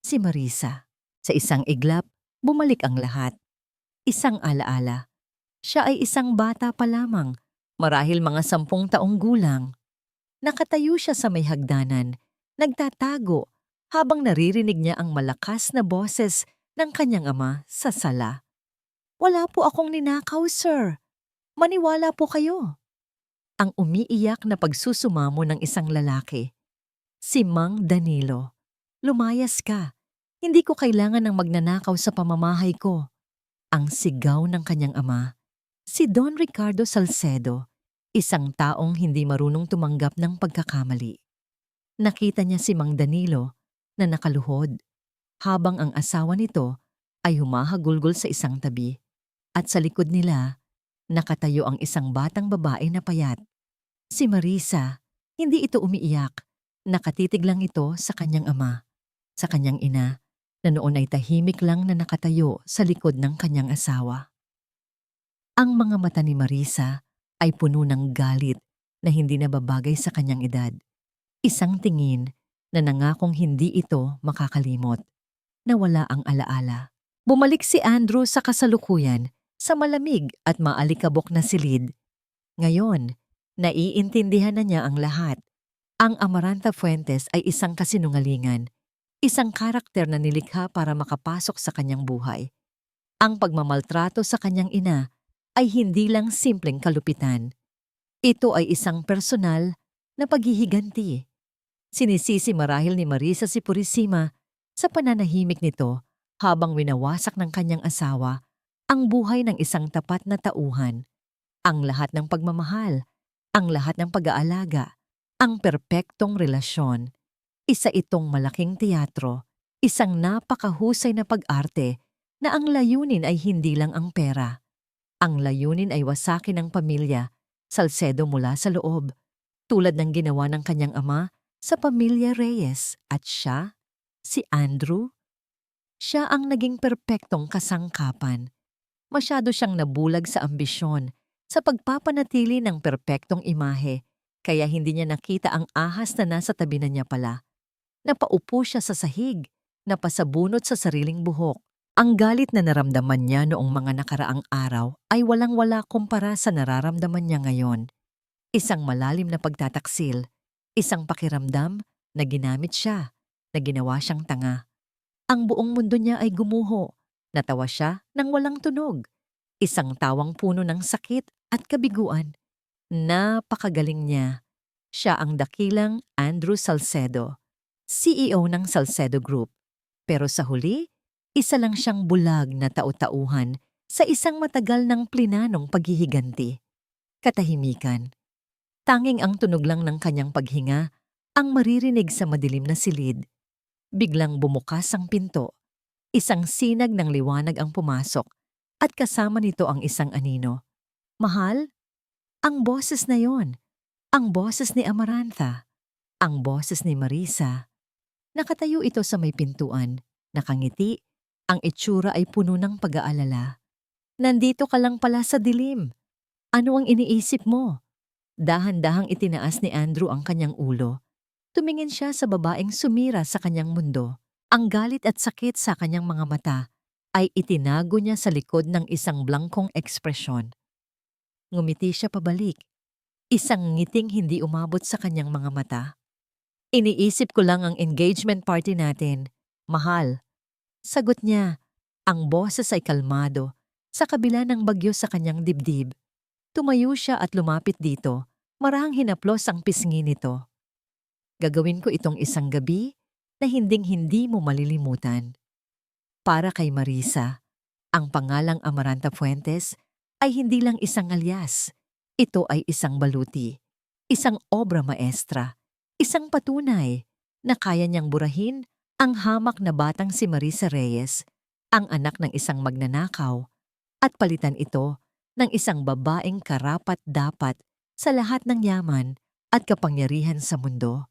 Si Marisa. Sa isang iglap, bumalik ang lahat. Isang alaala. Siya ay isang bata pa lamang, marahil mga 10 taong gulang. Nakatayo siya sa may hagdanan, nagtatago habang naririnig niya ang malakas na boses ng kanyang ama sa sala. "Wala po akong ninakaw, sir. Maniwala po kayo." Ang umiiyak na pagsusumamo ng isang lalaki. Si Mang Danilo. "Lumayas ka. Hindi ko kailangan ng magnanakaw sa pamamahay ko." Ang sigaw ng kanyang ama. Si Don Ricardo Salcedo, isang taong hindi marunong tumanggap ng pagkakamali. Nakita niya si Mang Danilo na nakaluhod, habang ang asawa nito ay humahagulgol sa isang tabi. At sa likod nila, nakatayo ang isang batang babae na payat. Si Marisa. Hindi ito umiiyak. Nakatitig lang ito sa kanyang ama, sa kanyang ina, na noon ay tahimik lang na nakatayo sa likod ng kanyang asawa. Ang mga mata ni Marisa ay puno ng galit na hindi nababagay sa kanyang edad. Isang tingin na nangakong hindi ito makakalimot. Nawala ang alaala. Bumalik si Andrew sa kasalukuyan sa malamig at maalikabok na silid. Ngayon, Naiintindihan na niya ang lahat. Ang Amaranta Fuentes ay isang kasinungalingan, isang karakter na nilikha para makapasok sa kanyang buhay. Ang pagmamaltrato sa kanyang ina ay hindi lang simpleng kalupitan. Ito ay isang personal na paghihiganti. Sinisisi marahil ni Marisa si Purisima sa pananahimik nito habang winawasak ng kanyang asawa ang buhay ng isang tapat na tauhan. Ang lahat ng pagmamahal, ang lahat ng pag-aalaga, ang perpektong relasyon. Isa itong malaking teatro, isang napakahusay na pag-arte na ang layunin ay hindi lang ang pera. Ang layunin ay wasakin ang pamilya, Salcedo mula sa loob, tulad ng ginawa ng kanyang ama sa pamilya Reyes at siya, si Andrew. Siya ang naging perpektong kasangkapan. Masyado siyang nabulag sa ambisyon, sa pagpapanatili ng perpektong imahe, kaya hindi niya nakita ang ahas na nasa tabi na niya pala. Napaupo siya sa sahig, napasabunot sa sariling buhok. Ang galit na naramdaman niya noong mga nakaraang araw ay walang-wala kumpara sa nararamdaman niya ngayon. Isang malalim na pagtataksil, isang pakiramdam na ginamit siya, na ginawa siyang tanga. Ang buong mundo niya ay gumuho, natawa siya nang walang tunog. Isang tawang puno ng sakit at kabiguan. Napakagaling niya. Siya ang dakilang Andrew Salcedo, CEO ng Salcedo Group. Pero sa huli, isa lang siyang bulag na tau-tauhan sa isang matagal ng plinanong paghihiganti. Katahimikan. Tanging ang tunog lang ng kanyang paghinga ang maririnig sa madilim na silid. Biglang bumukas ang pinto. Isang sinag ng liwanag ang pumasok at kasama nito ang isang anino. Mahal? Ang boses na yon. Ang boses ni Amaranta. Ang boses ni Marisa. Nakatayo ito sa may pintuan, nakangiti. Ang itsura ay puno ng pag-aalala. Nandito ka lang pala sa dilim. Ano ang iniisip mo? Dahan-dahang itinaas ni Andrew ang kanyang ulo. Tumingin siya sa babaeng sumira sa kanyang mundo. Ang galit at sakit sa kanyang mga mata ay itinago niya sa likod ng isang blangkong ekspresyon. Ngumiti siya pabalik. Isang ngiting hindi umabot sa kanyang mga mata. Iniisip ko lang ang engagement party natin. Mahal. Sagot niya. Ang boses ay kalmado, sa kabila ng bagyo sa kanyang dibdib. Tumayo siya at lumapit dito, marahang hinaplos ang pisngi nito. Gagawin ko itong isang gabi na hinding-hindi mo malilimutan. Para kay Marisa, ang pangalang Amaranta Fuentes ay hindi lang isang alias. Ito ay isang baluti, isang obra maestra, isang patunay na kaya niyang burahin ang hamak na batang si Marisa Reyes, ang anak ng isang magnanakaw, at palitan ito ng isang babaeng karapat-dapat sa lahat ng yaman at kapangyarihan sa mundo.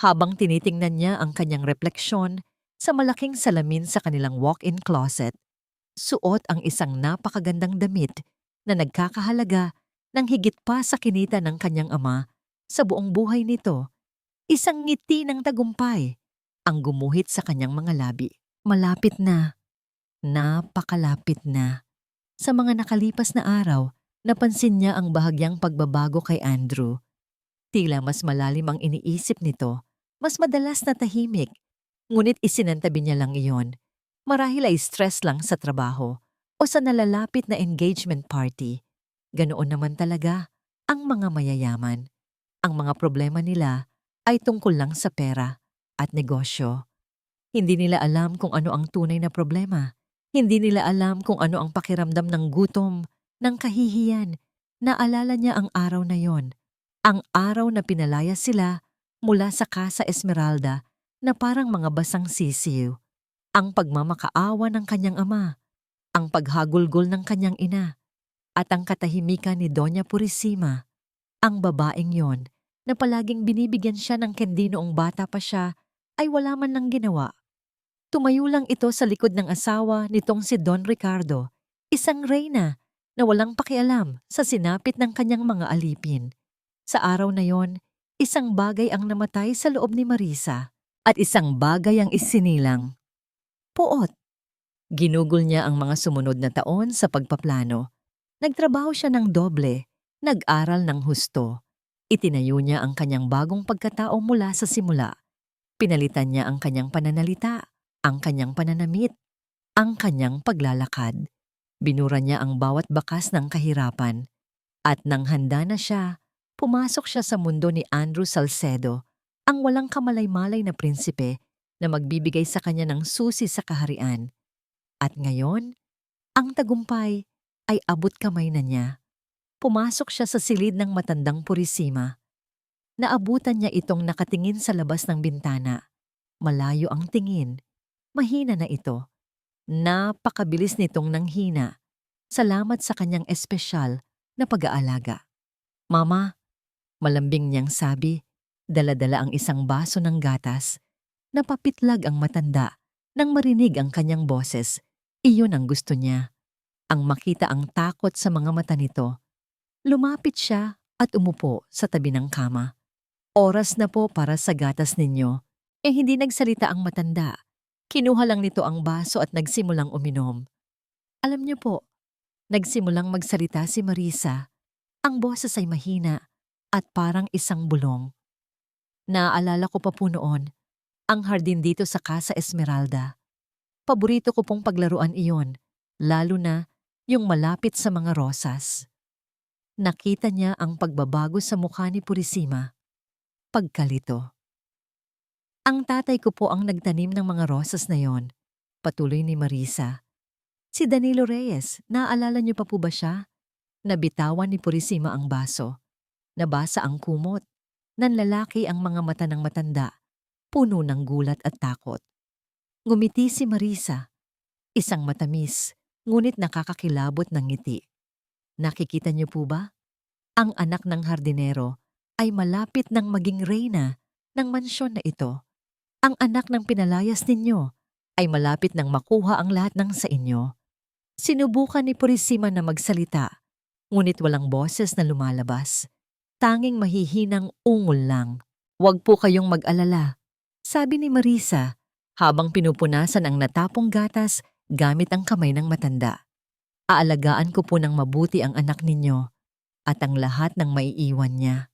Habang tinitingnan niya ang kanyang refleksyon sa malaking salamin sa kanilang walk-in closet, suot ang isang napakagandang damit na nagkakahalaga ng higit pa sa kinita ng kanyang ama sa buong buhay nito. Isang ngiti ng tagumpay ang gumuhit sa kanyang mga labi. Malapit na. Napakalapit na. Sa mga nakalipas na araw, napansin niya ang bahagyang pagbabago kay Andrew. Tila mas malalim ang iniisip nito, mas madalas na tahimik. Ngunit isinantabi niya lang iyon. Marahil ay stress lang sa trabaho o sa nalalapit na engagement party. Ganoon naman talaga ang mga mayayaman. Ang mga problema nila ay tungkol lang sa pera at negosyo. Hindi nila alam kung ano ang tunay na problema. Hindi nila alam kung ano ang pakiramdam ng gutom, ng kahihiyan. Naalala niya ang araw na yon. Ang araw na pinalaya sila mula sa Casa Esmeralda na parang mga basang sisiw. Ang pagmamakaawa ng kanyang ama, ang paghagulgol ng kanyang ina, at ang katahimikan ni Doña Purisima. Ang babaeng yon na palaging binibigyan siya ng kendi noong bata pa siya ay wala man lang ginawa. Tumayo lang ito sa likod ng asawa nitong si Don Ricardo, isang reyna na walang pakialam sa sinapit ng kanyang mga alipin. Sa araw na yon, isang bagay ang namatay sa loob ni Marisa at isang bagay ang isinilang. Puot. Ginugol niya ang mga sumunod na taon sa pagpaplano. Nagtrabaho siya ng doble, nag-aral ng husto, Itinayo niya ang kanyang bagong pagkatao mula sa simula. Pinalitan niya ang kanyang pananalita, ang kanyang pananamit, ang kanyang paglalakad. Binura niya ang bawat bakas ng kahirapan. At nang handa na siya, pumasok siya sa mundo ni Andrew Salcedo, ang walang kamalay-malay na prinsipe na magbibigay sa kanya ng susi sa kaharian. At ngayon, ang tagumpay ay abot kamay na niya. Pumasok siya sa silid ng matandang Purisima. Naabutan niya itong nakatingin sa labas ng bintana. Malayo ang tingin. Mahina na ito. Napakabilis nitong nanghina. Salamat sa kanyang espesyal na pag-aalaga. Mama, malambing niyang sabi, dala-dala ang isang baso ng gatas. Napapitlag ang matanda nang marinig ang kanyang boses. Iyon ang gusto niya. Ang makita ang takot sa mga mata nito. Lumapit siya at umupo sa tabi ng kama. Oras na po para sa gatas ninyo. Hindi nagsalita ang matanda. Kinuha lang nito ang baso at nagsimulang uminom. Alam niyo po, nagsimulang magsalita si Marisa. Ang boses ay mahina at parang isang bulong. Naaalala ko pa po noon, ang hardin dito sa Casa Esmeralda. Paborito ko pong paglaruan iyon, lalo na yung malapit sa mga rosas. Nakita niya ang pagbabago sa mukha ni Purisima. Pagkalito. Ang tatay ko po ang nagtanim ng mga rosas na yon, patuloy ni Marisa. Si Danilo Reyes, naaalala niyo pa po ba siya? Nabitawan ni Purisima ang baso. Nabasa ang kumot. Nanlalaki ang mga mata ng matanda, puno ng gulat at takot. Ngumiti si Marisa. Isang matamis, ngunit nakakakilabot ng ngiti. Nakikita niyo po ba? Ang anak ng hardinero ay malapit ng maging reyna ng mansyon na ito. Ang anak ng pinalayas ninyo ay malapit ng makuha ang lahat ng sa inyo. Sinubukan ni Purisima na magsalita, ngunit walang boses na lumalabas. Tanging mahihinang ungol lang. Huwag po kayong mag-alala, sabi ni Marisa habang pinupunasan ang natapong gatas gamit ang kamay ng matanda. Aalagaan ko po ng mabuti ang anak ninyo at ang lahat ng maiiwan niya.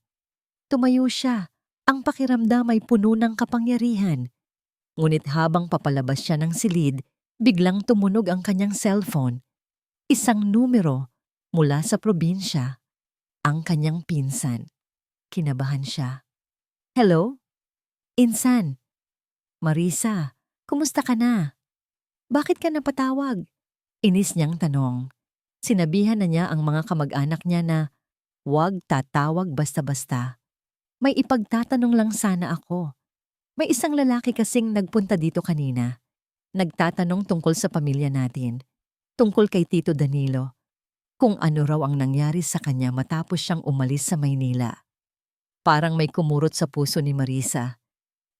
Tumayo siya, ang pakiramdam ay puno ng kapangyarihan. Ngunit habang papalabas siya ng silid, biglang tumunog ang kanyang cellphone. Isang numero mula sa probinsya. Ang kanyang pinsan. Kinabahan siya. Hello? Insan. Marisa, kumusta ka na? Bakit ka napatawag? Inis niyang tanong. Sinabihan na niya ang mga kamag-anak niya na huwag tatawag basta-basta. May ipagtatanong lang sana ako. May isang lalaki kasing nagpunta dito kanina. Nagtatanong tungkol sa pamilya natin. Tungkol kay Tito Danilo. Kung ano raw ang nangyari sa kanya matapos siyang umalis sa Maynila. Parang may kumurot sa puso ni Marisa.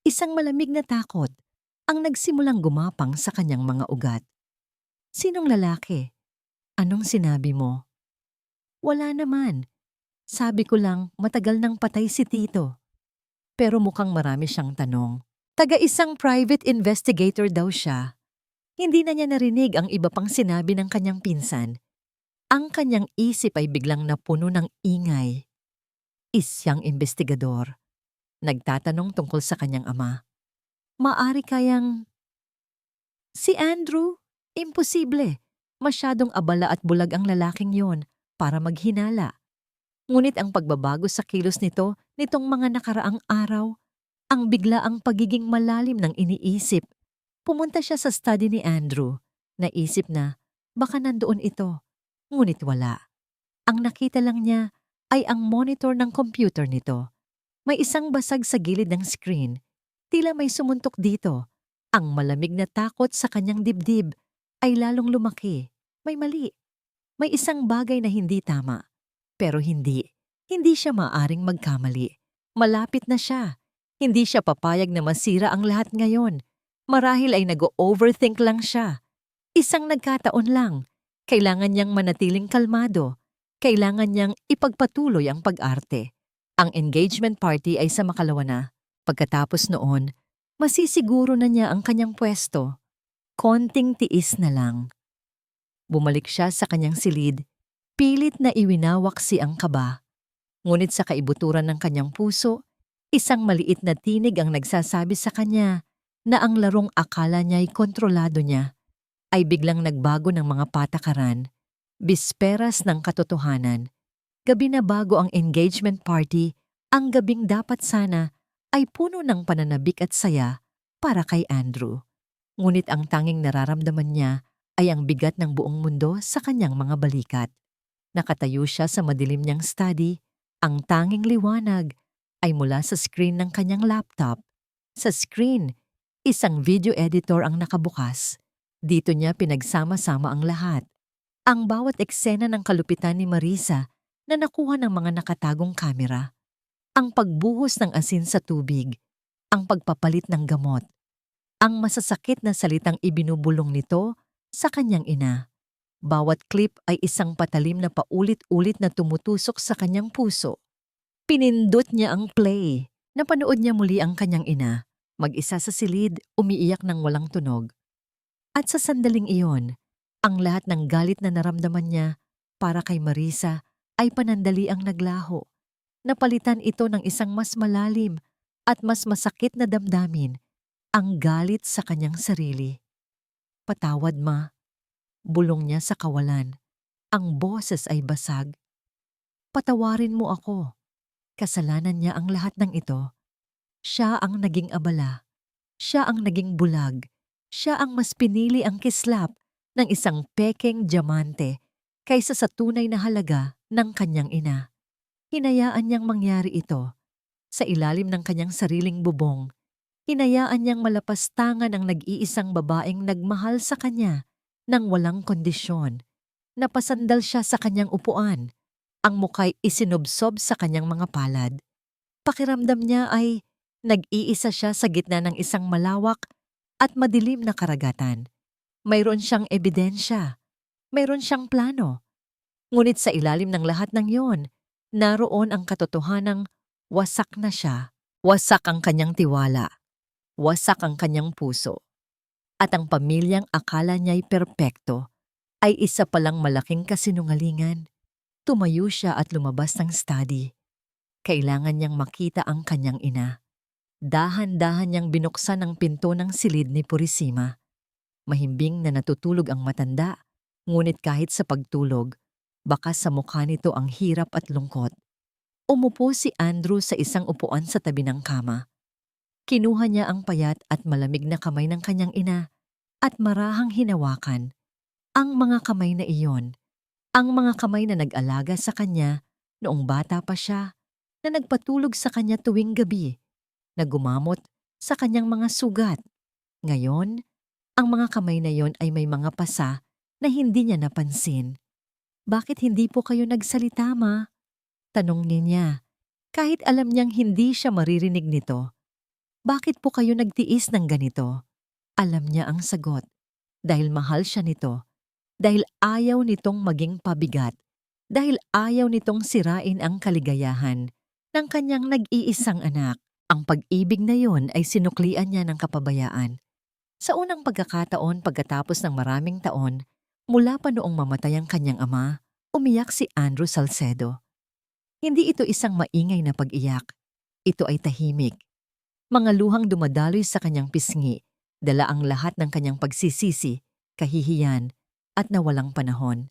Isang malamig na takot ang nagsimulang gumapang sa kanyang mga ugat. Sinong lalaki? Anong sinabi mo? Wala naman. Sabi ko lang matagal nang patay si Tito. Pero mukhang marami siyang tanong. Taga-isang private investigator daw siya. Hindi na niya narinig ang iba pang sinabi ng kanyang pinsan. Ang kanyang isip ay biglang napuno ng ingay. Isyang investigador. Nagtatanong tungkol sa kanyang ama. Maari kayang... Si Andrew? Imposible. Masyadong abala at bulag ang lalaking yon para maghinala. Ngunit ang pagbabago sa kilos nito nitong mga nakaraang araw, ang biglaang pagiging malalim ng iniisip. Pumunta siya sa study ni Andrew. Naisip na baka nandoon ito. Ngunit wala. Ang nakita lang niya ay ang monitor ng computer nito. May isang basag sa gilid ng screen. Tila may sumuntok dito. Ang malamig na takot sa kanyang dibdib ay lalong lumaki. May mali. May isang bagay na hindi tama. Pero hindi. Hindi siya maaring magkamali. Malapit na siya. Hindi siya papayag na masira ang lahat ngayon. Marahil ay nag-overthink lang siya. Isang nagkataon lang. Kailangan niyang manatiling kalmado. Kailangan niyang ipagpatuloy ang pag-arte. Ang engagement party ay sa makalawa na. Pagkatapos noon, masisiguro na niya ang kanyang pwesto. Konting tiis na lang. Bumalik siya sa kanyang silid. Pilit na iwinawaksi ang kaba. Ngunit sa kaibuturan ng kanyang puso, isang maliit na tinig ang nagsasabi sa kanya na ang larong akala niya'y kontrolado niya ay biglang nagbago ng mga patakaran, bisperas ng katotohanan, gabi na bago ang engagement party, ang gabing dapat sana ay puno ng pananabik at saya para kay Andrew. Ngunit ang tanging nararamdaman niya ay ang bigat ng buong mundo sa kanyang mga balikat. Nakatayo siya sa madilim niyang study, ang tanging liwanag ay mula sa screen ng kanyang laptop. Sa screen, isang video editor ang nakabukas. Dito niya pinagsama-sama ang lahat. Ang bawat eksena ng kalupitan ni Marisa na nakuha ng mga nakatagong kamera. Ang pagbuhos ng asin sa tubig, ang pagpapalit ng gamot, ang masasakit na salitang ibinubulong nito sa kanyang ina. Bawat clip ay isang patalim na paulit-ulit na tumutusok sa kanyang puso. Pinindot niya ang play. Napanood niya muli ang kanyang ina, mag-isa sa silid, umiiyak ng walang tunog. At sa sandaling iyon, ang lahat ng galit na naramdaman niya para kay Marisa ay panandali ang naglaho. Napalitan ito ng isang mas malalim at mas masakit na damdamin, ang galit sa kanyang sarili. "Patawad, Ma," bulong niya sa kawalan. Ang boses ay basag. "Patawarin mo ako." Kasalanan niya ang lahat ng ito. Siya ang naging abala. Siya ang naging bulag. Siya ang mas pinili ang kislap ng isang pekeng diamante kaysa sa tunay na halaga ng kanyang ina. Hinayaan niyang mangyari ito. Sa ilalim ng kanyang sariling bubong, hinayaan niyang malapastangan ang nag-iisang babaeng nagmahal sa kanya nang walang kondisyon. Napasandal siya sa kanyang upuan. Ang muka'y isinubsob sa kanyang mga palad. Pakiramdam niya ay nag-iisa siya sa gitna ng isang malawak at madilim na karagatan. Mayroon siyang ebidensya. Mayroon siyang plano. Ngunit sa ilalim ng lahat ng iyon, naroon ang katotohanang wasak na siya. Wasak ang kanyang tiwala. Wasak ang kanyang puso. At ang pamilyang akala niya'y perpekto ay isa palang malaking kasinungalingan. Tumayo siya at lumabas ng study. Kailangan niyang makita ang kanyang ina. Dahan-dahan niyang binuksan ang pinto ng silid ni Purisima. Mahimbing na natutulog ang matanda, ngunit kahit sa pagtulog, baka sa mukha nito ang hirap at lungkot. Umupo si Andrew sa isang upuan sa tabi ng kama. Kinuha niya ang payat at malamig na kamay ng kanyang ina at marahang hinawakan. Ang mga kamay na iyon, ang mga kamay na nag-alaga sa kanya noong bata pa siya, na nagpatulog sa kanya tuwing gabi, na gumamot sa kanyang mga sugat. Ngayon, ang mga kamay na iyon ay may mga pasa na hindi niya napansin. "Bakit hindi po kayo nagsalita, Ma?" Tanong niya, kahit alam niyang hindi siya maririnig nito. "Bakit po kayo nagtiis ng ganito?" Alam niya ang sagot. Dahil mahal siya nito. Dahil ayaw nitong maging pabigat. Dahil ayaw nitong sirain ang kaligayahan ng kanyang nag-iisang anak. Ang pag-ibig na yon ay sinuklian niya ng kapabayaan. Sa unang pagkakataon pagkatapos ng maraming taon, mula pa noong mamatay ang kanyang ama, umiyak si Andrew Salcedo. Hindi ito isang maingay na pag-iyak. Ito ay tahimik. Mga luhang dumadaloy sa kanyang pisngi, dala ang lahat ng kanyang pagsisisi, kahihiyan, at nawalang panahon.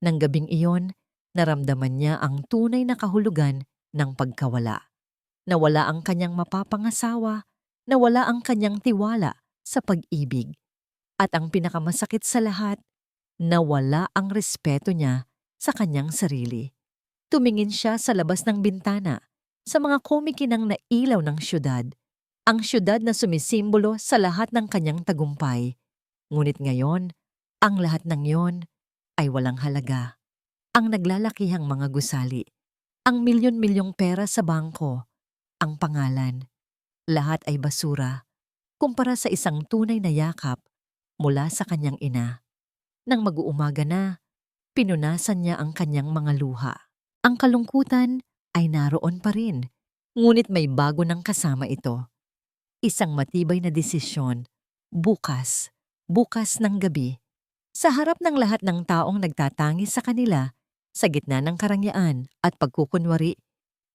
Nang gabing iyon, naramdaman niya ang tunay na kahulugan ng pagkawala. Nawala ang kanyang mapapangasawa, nawala ang kanyang tiwala sa pag-ibig. At ang pinakamasakit sa lahat, nawala ang respeto niya sa kanyang sarili. Tumingin siya sa labas ng bintana, sa mga kumikinang na ilaw ng syudad, ang syudad na sumisimbolo sa lahat ng kanyang tagumpay. Ngunit ngayon, ang lahat ng yon ay walang halaga. Ang naglalakihang mga gusali, ang milyon-milyong pera sa bangko, ang pangalan, lahat ay basura kumpara sa isang tunay na yakap mula sa kanyang ina. Nang mag-uumaga na, pinunasan niya ang kanyang mga luha. Ang kalungkutan ay naroon pa rin, ngunit may bago ng kasama ito. Isang matibay na desisyon, bukas ng gabi, sa harap ng lahat ng taong nagtatangi sa kanila, sa gitna ng karangyaan at pagkukunwari,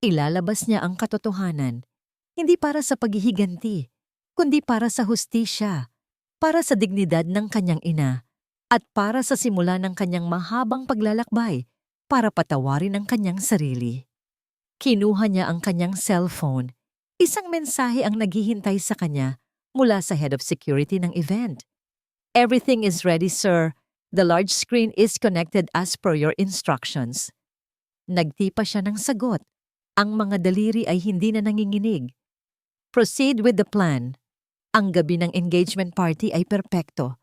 Ilalabas niya ang katotohanan, hindi para sa paghihiganti, kundi para sa hustisya, para sa dignidad ng kanyang ina, at para sa simula ng kanyang mahabang paglalakbay para patawarin ang kanyang sarili. Kinuha niya ang kanyang cellphone. Isang mensahe ang naghihintay sa kanya mula sa head of security ng event. "Everything is ready, sir. The large screen is connected as per your instructions." Nagtipa siya ng sagot. Ang mga daliri ay hindi na nanginginig. "Proceed with the plan." Ang gabi ng engagement party ay perpekto.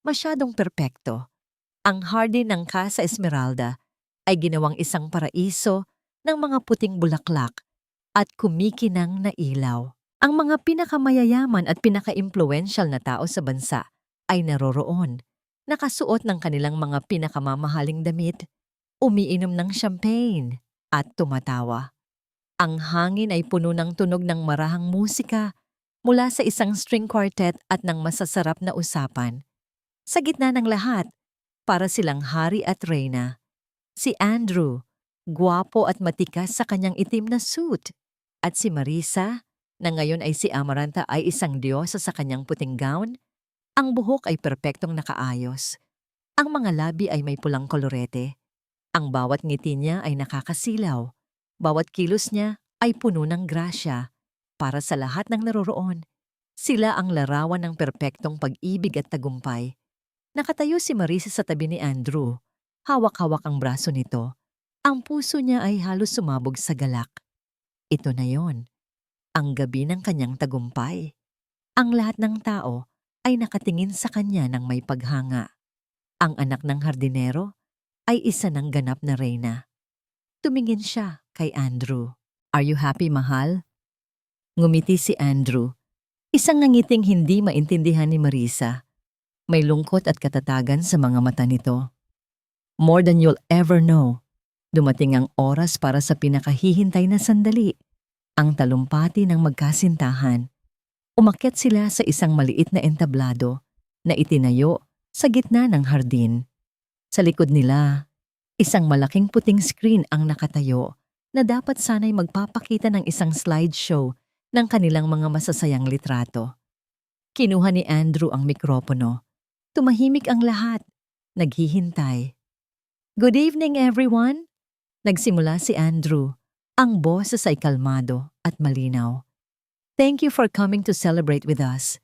Masyadong perpekto. Ang hardin ng Casa Esmeralda ay ginawang isang paraiso ng mga puting bulaklak at kumikinang na ilaw. Ang mga pinakamayayaman at pinakaimpluwensyal na tao sa bansa ay naroroon, nakasuot ng kanilang mga pinakamamahaling damit, umiinom ng champagne at tumatawa. Ang hangin ay puno ng tunog ng marahang musika mula sa isang string quartet at ng masasarap na usapan. Sa gitna ng lahat, para silang hari at reyna, si Andrew, gwapo at matikas sa kanyang itim na suit, at si Marisa, na ngayon ay si Amaranta, ay isang diyosa sa kanyang puting gown. Ang buhok ay perpektong nakaayos. Ang mga labi ay may pulang kolorete. Ang bawat ngiti niya ay nakakasilaw. Bawat kilos niya ay puno ng grasya. Para sa lahat ng naroroon, sila ang larawan ng perpektong pag-ibig at tagumpay. Nakatayo si Marisa sa tabi ni Andrew. Hawak-hawak ang braso nito. Ang puso niya ay halos sumabog sa galak. Ito na yon, ang gabi ng kanyang tagumpay. Ang lahat ng tao ay nakatingin sa kanya ng may paghanga. Ang anak ng hardinero ay isa ng ganap na reyna. Tumingin siya kay Andrew. "Are you happy, mahal?" Ngumiti si Andrew. Isang ngangiting hindi maintindihan ni Marisa. May lungkot at katatagan sa mga mata nito. "More than you'll ever know." Dumating ang oras para sa pinakahihintay na sandali, ang talumpati ng magkasintahan. Umakyat sila sa isang maliit na entablado na itinayo sa gitna ng hardin. Sa likod nila, isang malaking puting screen ang nakatayo na dapat sana'y magpapakita ng isang slideshow ng kanilang mga masasayang litrato. Kinuha ni Andrew ang mikropono. Tumahimik ang lahat, naghihintay. "Good evening, everyone." Nagsimula si Andrew. Ang boses ay kalmado at malinaw. "Thank you for coming to celebrate with us.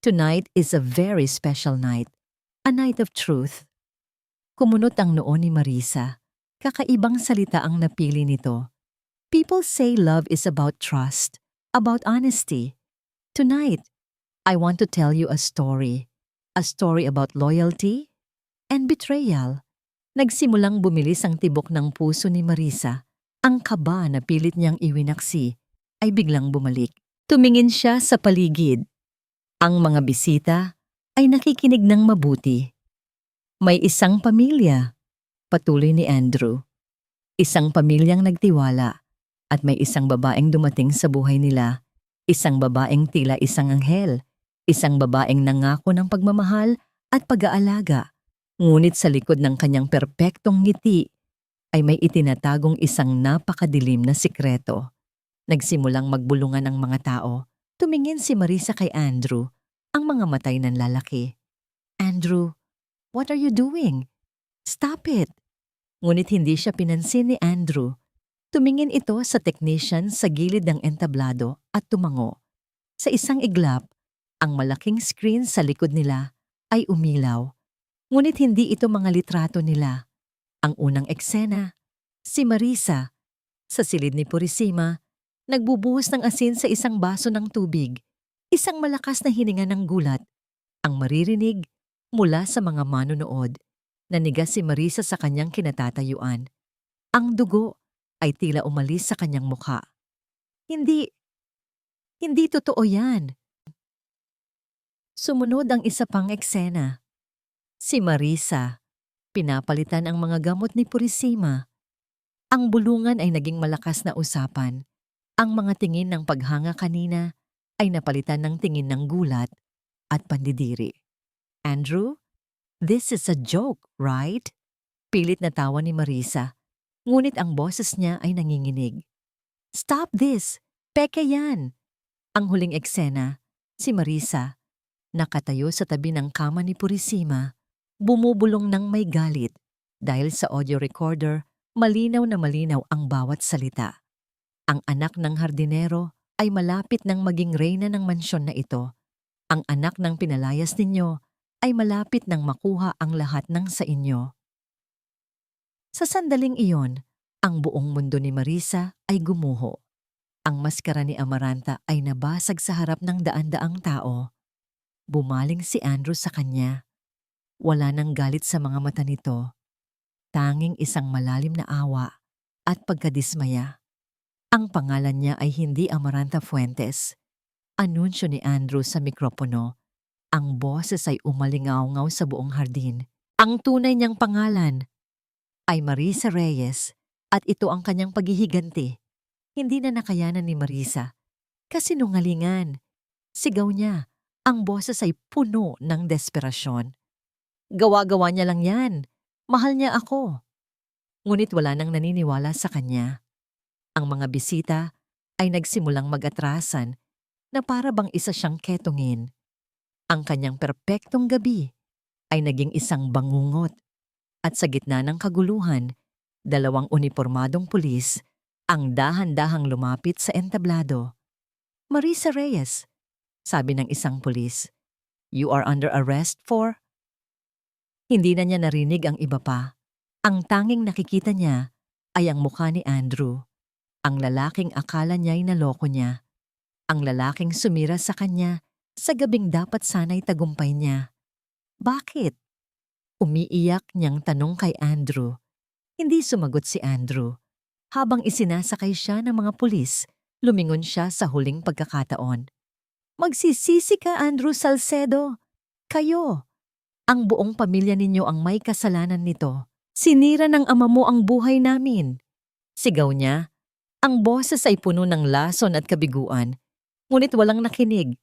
Tonight is a very special night. A night of truth." Kumunot ang noo ni Marisa. Kakaibang salita ang napili nito. People say love is about trust, about honesty. Tonight, I want to tell you a story. A story about loyalty and betrayal. Nagsimulang bumilis ang tibok ng puso ni Marisa. Ang kaba na pilit niyang iwinaksi ay biglang bumalik. Tumingin siya sa paligid. Ang mga bisita ay nakikinig ng mabuti. "May isang pamilya," patuloy ni Andrew. "Isang pamilyang nagtiwala at may isang babaeng dumating sa buhay nila. Isang babaeng tila isang anghel. Isang babaeng nangako ng pagmamahal at pag-aalaga. Ngunit sa likod ng kanyang perpektong ngiti ay may itinatagong isang napakadilim na sikreto." Nagsimulang magbulungan ang mga tao. Tumingin si Marisa kay Andrew, ang mga matay nanlalaki. "Andrew, what are you doing? Stop it!" Ngunit hindi siya pinansin ni Andrew. Tumingin ito sa technician sa gilid ng entablado at tumango. Sa isang iglap, ang malaking screen sa likod nila ay umilaw. Ngunit hindi ito mga litrato nila. Ang unang eksena, si Marisa, sa silid ni Purisima, nagbubuhos ng asin sa isang baso ng tubig. Isang malakas na hininga ng gulat ang maririnig mula sa mga manonood. Nanigas si Marisa sa kanyang kinatatayuan. Ang dugo ay tila umalis sa kanyang mukha. Hindi totoo yan." Sumunod ang isa pang eksena. Si Marisa, pinapalitan ang mga gamot ni Purisima. Ang bulungan ay naging malakas na usapan. Ang mga tingin ng paghanga kanina ay napalitan ng tingin ng gulat at pandidiri. "Andrew, this is a joke, right?" Pilit na tawa ni Marisa, ngunit ang boses niya ay nanginginig. Stop this! Peke yan! Ang huling eksena, si Marisa, nakatayo sa tabi ng kama ni Purisima, bumubulong ng may galit dahil sa audio recorder, malinaw na malinaw ang bawat salita. Ang anak ng hardinero ay malapit ng maging reyna ng mansyon na ito. Ang anak ng pinalayas ninyo ay malapit ng makuha ang lahat ng sa inyo. Sa sandaling iyon, ang buong mundo ni Marisa ay gumuho. Ang maskara ni Amaranta ay nabasag sa harap ng daan-daang tao. Bumaling si Andrew sa kanya. Wala nang galit sa mga mata nito. Tanging isang malalim na awa at pagkadismaya. Ang pangalan niya ay hindi Amaranta Fuentes. Anunsyo ni Andrew sa mikropono. Ang boses ay umalingaw-ngaw sa buong hardin. Ang tunay niyang pangalan ay Marisa Reyes at ito ang kanyang paghihiganti. Hindi na nakayanan ni Marisa. Kasinungalingan. Sigaw niya. Ang boses ay puno ng desperasyon. Gawa-gawa niya lang yan. Mahal niya ako. Ngunit wala nang naniniwala sa kanya. Ang mga bisita ay nagsimulang mag-atrasan na para bang isa siyang ketongin. Ang kanyang perpektong gabi ay naging isang bangungot. At sa gitna ng kaguluhan, 2 unipormadong pulis ang dahan-dahang lumapit sa entablado. Marisa Reyes, sabi ng isang pulis, "You are under arrest for..." Hindi na niya narinig ang iba pa. Ang tanging nakikita niya ay ang mukha ni Andrew. Ang lalaking akala niya'y naloko niya. Ang lalaking sumira sa kanya sa gabing dapat sana'y tagumpay niya. Bakit? Umiiyak niyang tanong kay Andrew. Hindi sumagot si Andrew. Habang isinasakay siya ng mga pulis, lumingon siya sa huling pagkakataon. Magsisisi ka, Andrew Salcedo. Kayo. Ang buong pamilya ninyo ang may kasalanan nito. Sinira ng ama mo ang buhay namin. Sigaw niya. Ang boses ay puno ng lason at kabiguan. Ngunit walang nakinig.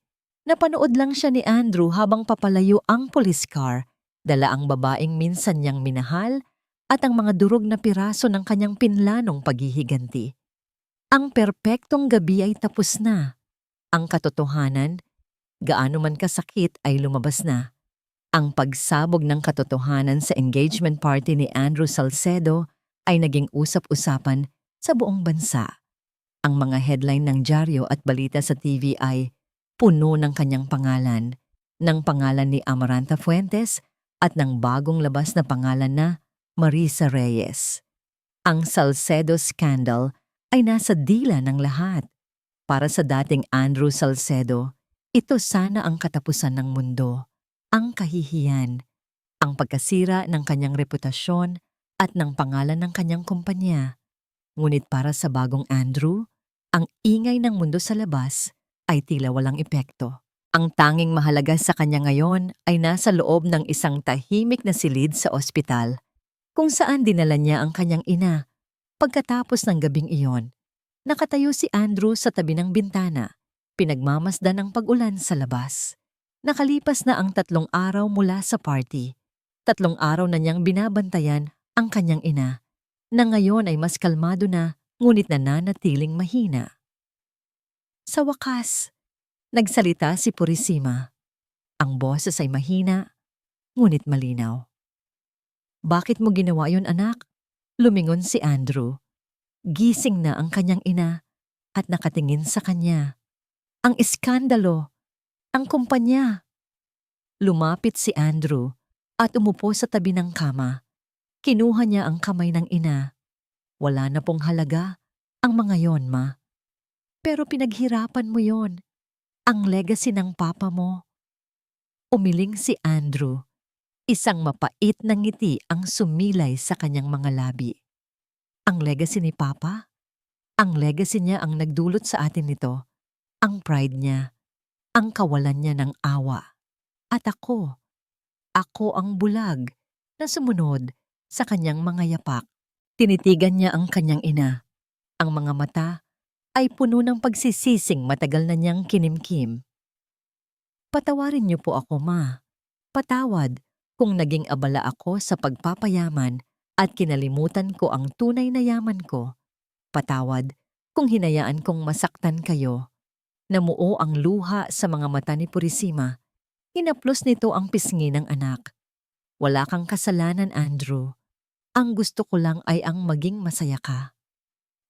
Napanood lang siya ni Andrew habang papalayo ang police car. Dala ang babaeng minsan niyang minahal at ang mga durog na piraso ng kanyang pinlanong paghihiganti. Ang perpektong gabi ay tapos na. Ang katotohanan, gaano man kasakit ay lumabas na. Ang pagsabog ng katotohanan sa engagement party ni Andrew Salcedo ay naging usap-usapan sa buong bansa. Ang mga headline ng dyaryo at balita sa TV ay puno ng kanyang pangalan, ng pangalan ni Amaranta Fuentes at ng bagong labas na pangalan na Marisa Reyes. Ang Salcedo scandal ay nasa dila ng lahat. Para sa dating Andrew Salcedo, ito sana ang katapusan ng mundo, ang kahihiyan, ang pagkasira ng kanyang reputasyon at ng pangalan ng kanyang kumpanya. Ngunit para sa bagong Andrew, ang ingay ng mundo sa labas ay tila walang epekto. Ang tanging mahalaga sa kanya ngayon ay nasa loob ng isang tahimik na silid sa ospital, kung saan dinala niya ang kanyang ina. Pagkatapos ng gabing iyon, nakatayo si Andrew sa tabi ng bintana, pinagmamasdan ang pag-ulan sa labas. Nakalipas na ang 3 araw mula sa party. 3 araw na niyang binabantayan ang kanyang ina, na ngayon ay mas kalmado na ngunit nananatiling mahina. Sa wakas, nagsalita si Purisima. Ang boses ay mahina, ngunit malinaw. Bakit mo ginawa yun, anak? Lumingon si Andrew. Gising na ang kanyang ina at nakatingin sa kanya. Ang iskandalo, ang kumpanya. Lumapit si Andrew at umupo sa tabi ng kama. Kinuha niya ang kamay ng ina. Wala na pong halaga ang mga yon, ma. Pero pinaghirapan mo yon. Ang legacy ng papa mo. Umiling si Andrew. Isang mapait na ngiti ang sumilay sa kanyang mga labi. Ang legacy ni Papa? Ang legacy niya ang nagdulot sa atin nito. Ang pride niya. Ang kawalan niya ng awa. At ako ang bulag na sumunod sa kanyang mga yapak. Tinitigan niya ang kanyang ina. Ang mga mata ay puno ng pagsisising matagal na niyang kinimkim. Patawarin niyo po ako, ma. Patawad kung naging abala ako sa pagpapayaman at kinalimutan ko ang tunay na yaman ko. Patawad Kung hinayaan kong masaktan kayo, namuo ang luha sa mga mata ni Purisima, hinaplos nito ang pisngi ng anak. Wala kang kasalanan, Andrew. Ang gusto ko lang ay ang maging masaya ka.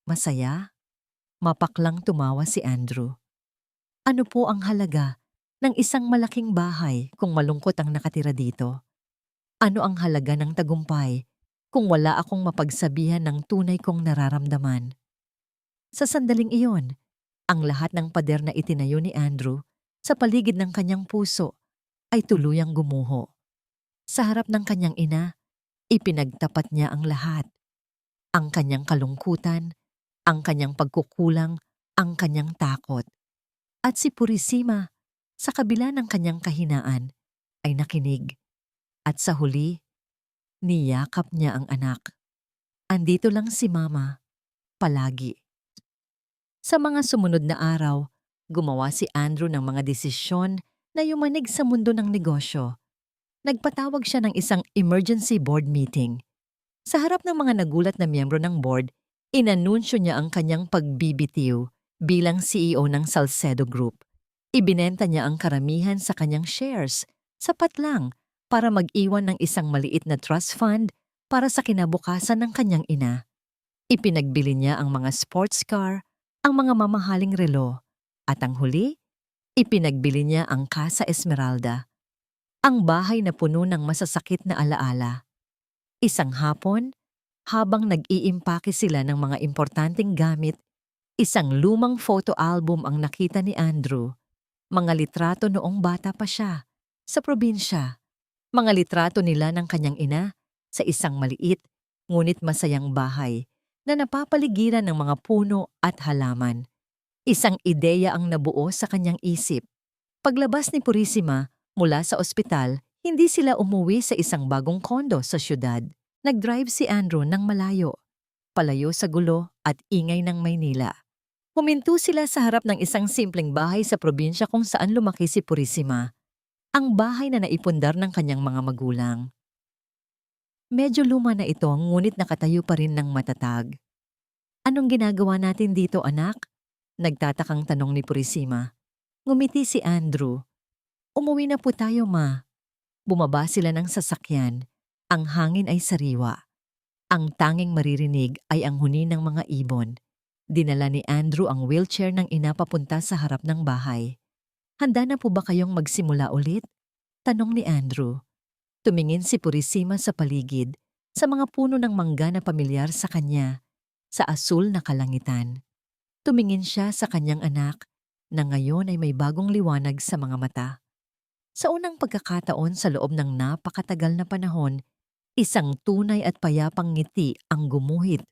Masaya? Mapaklang tumawa si Andrew. Ano po ang halaga ng isang malaking bahay kung malungkot ang nakatira dito? Ano ang halaga ng tagumpay kung wala akong mapagsabihan ng tunay kong nararamdaman? Sa sandaling iyon, ang lahat ng pader na itinayo ni Andrew sa paligid ng kanyang puso ay tuluyang gumuho. Sa harap ng kanyang ina, ipinagtapat niya ang lahat. Ang kanyang kalungkutan, ang kanyang pagkukulang, ang kanyang takot. At si Purisima, sa kabila ng kanyang kahinaan, ay nakinig. At sa huli, niyakap niya ang anak. Andito lang si Mama, palagi. Sa mga sumunod na araw, gumawa si Andrew ng mga desisyon na yumanig sa mundo ng negosyo. Nagpatawag siya ng isang emergency board meeting. Sa harap ng mga nagulat na miyembro ng board, inanunsyo niya ang kanyang pagbibitiw bilang CEO ng Salcedo Group. Ibinenta niya ang karamihan sa kanyang shares, sapat lang para mag-iwan ng isang maliit na trust fund para sa kinabukasan ng kanyang ina. Ipinagbili niya ang mga sports car, ang mga mamahaling relo, at ang huli, ipinagbili niya ang Casa Esmeralda. Ang bahay na puno ng masasakit na alaala. Isang hapon, habang nag-iimpake sila ng mga importanteng gamit, isang lumang photo album ang nakita ni Andrew. Mga litrato noong bata pa siya, sa probinsya. Mga litrato nila ng kanyang ina sa isang maliit, ngunit masayang bahay na napapaligiran ng mga puno at halaman. Isang ideya ang nabuo sa kanyang isip. Paglabas ni Purisima mula sa ospital, hindi sila umuwi sa isang bagong kondo sa syudad. Nag-drive si Andrew ng malayo, palayo sa gulo at ingay ng Maynila. Huminto sila sa harap ng isang simpleng bahay sa probinsya kung saan lumaki si Purisima, ang bahay na naipundar ng kanyang mga magulang. Medyo luma na ito ngunit nakatayo pa rin ng matatag. Anong ginagawa natin dito, anak? Nagtatakang tanong ni Purisima. Ngumiti si Andrew. Umuwi na po tayo, ma. Bumaba sila ng sasakyan. Ang hangin ay sariwa. Ang tanging maririnig ay ang huni ng mga ibon. Dinala ni Andrew ang wheelchair ng ina papunta sa harap ng bahay. Handa na po ba kayong magsimula ulit? Tanong ni Andrew. Tumingin si Purisima sa paligid, sa mga puno ng mangga na pamilyar sa kanya, sa asul na kalangitan. Tumingin siya sa kanyang anak, na ngayon ay may bagong liwanag sa mga mata. Sa unang pagkakataon sa loob ng napakatagal na panahon, isang tunay at payapang ngiti ang gumuhit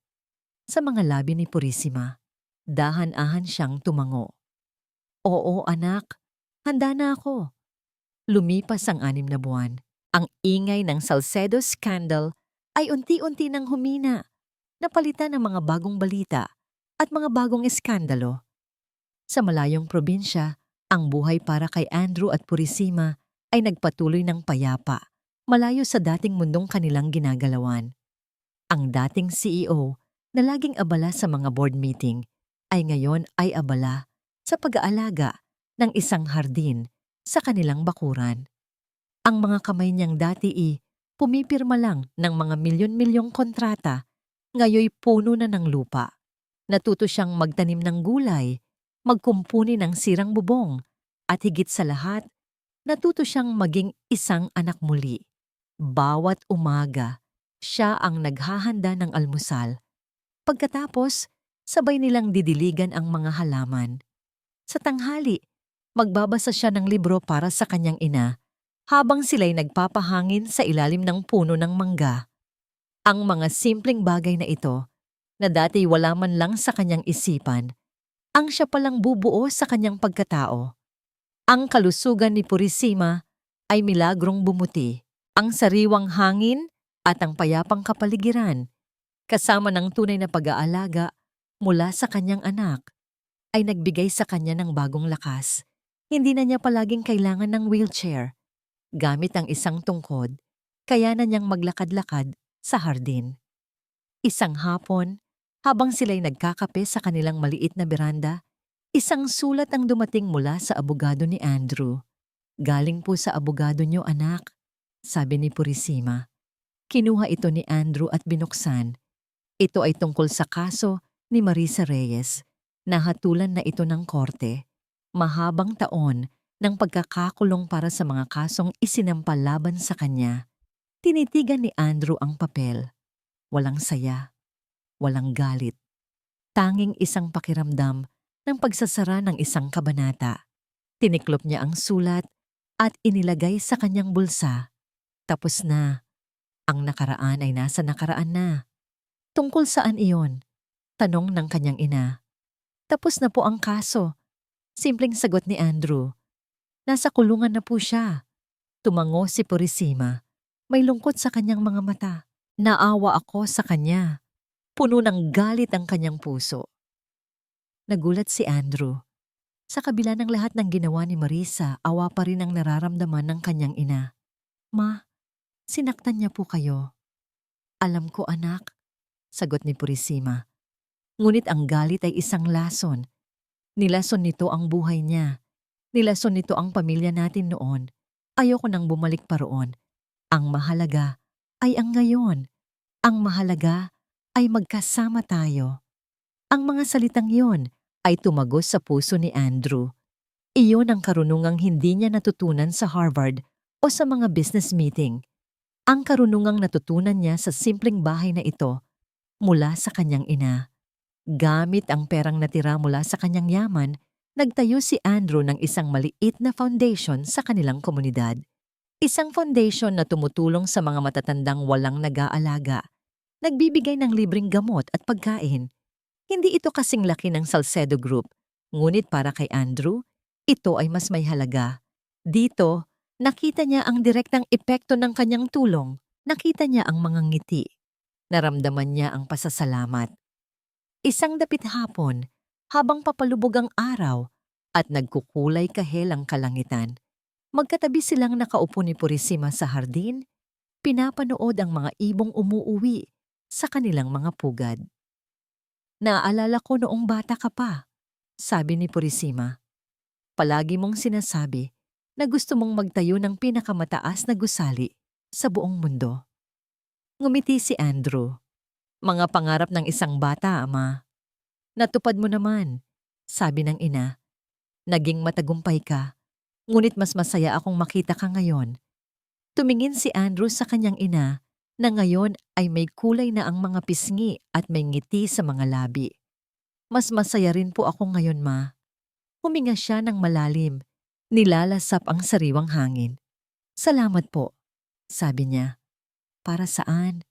sa mga labi ni Purisima. Dahan-ahan siyang tumango. Oo, anak, handa na ako. Lumipas ang 6 na buwan. Ang ingay ng Salcedo scandal ay unti-unti nang humina, napalitan ng mga bagong balita at mga bagong eskandalo. Sa malayong probinsya, ang buhay para kay Andrew at Purisima ay nagpatuloy ng payapa, malayo sa dating mundong kanilang ginagalawan. Ang dating CEO na laging abala sa mga board meeting ay ngayon ay abala sa pag-aalaga ng isang hardin sa kanilang bakuran. Ang mga kamay niyang dati pumipirma lang ng mga milyon-milyong kontrata, ngayoy puno na ng lupa. Natuto siyang magtanim ng gulay, magkumpuni ng sirang bubong, at higit sa lahat, natuto siyang maging isang anak muli. Bawat umaga, siya ang naghahanda ng almusal. Pagkatapos, sabay nilang didiligan ang mga halaman. Sa tanghali, magbabasa siya ng libro para sa kanyang ina, habang sila'y nagpapahangin sa ilalim ng puno ng mangga. Ang mga simpleng bagay na ito, na dati wala man lang sa kanyang isipan, ang siya palang bubuo sa kanyang pagkatao. Ang kalusugan ni Purisima ay milagrong bumuti. Ang sariwang hangin at ang payapang kapaligiran, kasama ng tunay na pag-aalaga mula sa kanyang anak, ay nagbigay sa kanya ng bagong lakas. Hindi na niya palaging kailangan ng wheelchair. Gamit ang isang tungkod, kaya na niyang maglakad-lakad sa hardin. Isang hapon, Habang sila'y nagkakape sa kanilang maliit na beranda, isang sulat ang dumating mula sa abogado ni Andrew. "Galing po sa abogado niyo, anak," sabi ni Purisima. Kinuha ito ni Andrew at binuksan. Ito ay tungkol sa kaso ni Marisa Reyes. Nahatulan na ito ng korte. Mahabang taon ng pagkakakulong para sa mga kasong isinampal laban sa kanya. Tinitigan ni Andrew ang papel. Walang saya, walang galit. Tanging isang pakiramdam ng pagsasara ng isang kabanata. Tiniklop niya ang sulat at inilagay sa kanyang bulsa. Tapos na. Ang nakaraan ay nasa nakaraan na. Tungkol saan iyon? Tanong ng kanyang ina. Tapos na po ang kaso. Simpleng sagot ni Andrew. Nasa kulungan na po siya. Tumango si Purisima. May lungkot sa kanyang mga mata. Naawa ako sa kanya. Puno ng galit ang kanyang puso. Nagulat si Andrew. Sa kabila ng lahat ng ginawa ni Marisa, awa pa rin ang nararamdaman ng kanyang ina. "Ma, sinaktan niya po kayo." "Alam ko, anak," sagot ni Purisima. Ngunit ang galit ay isang lason. Nilason nito ang buhay niya. Nilason nito ang pamilya natin noon. Ayoko nang bumalik pa roon. Ang mahalaga ay ang ngayon. Ang mahalaga ay magkasama tayo. Ang mga salitang iyon ay tumagos sa puso ni Andrew. Iyon ang karunungang hindi niya natutunan sa Harvard o sa mga business meeting. Ang karunungang natutunan niya sa simpleng bahay na ito mula sa kanyang ina. Gamit ang perang natira mula sa kanyang yaman, nagtayo si Andrew ng isang maliit na foundation sa kanilang komunidad. Isang foundation na tumutulong sa mga matatandang walang nag-aalaga. Nagbibigay ng libreng gamot at pagkain. Hindi ito kasing laki ng Salcedo Group, ngunit para kay Andrew, ito ay mas may halaga. Dito, nakita niya ang direktang epekto ng kanyang tulong. Nakita niya ang mga ngiti. Naramdaman niya ang pasasalamat. Isang dapit hapon, habang papalubog ang araw at nagkukulay kahel ang kalangitan, magkatabi silang nakaupo ni Purisima sa hardin, pinapanood ang mga ibong umuuwi sa kanilang mga pugad. "Naaalala ko noong bata ka pa," sabi ni Purisima. "Palagi mong sinasabi na gusto mong magtayo ng pinakamataas na gusali sa buong mundo." Ngumiti si Andrew. "Mga pangarap ng isang bata, ama. Natupad mo naman," sabi ng ina. "Naging matagumpay ka, ngunit mas masaya akong makita ka ngayon." Tumingin si Andrew sa kanyang ina na ngayon ay may kulay na ang mga pisngi at may ngiti sa mga labi. "Mas masaya rin po ako ngayon, ma." Huminga siya ng malalim, nilalasap ang sariwang hangin. "Salamat po," sabi niya. "Para saan?"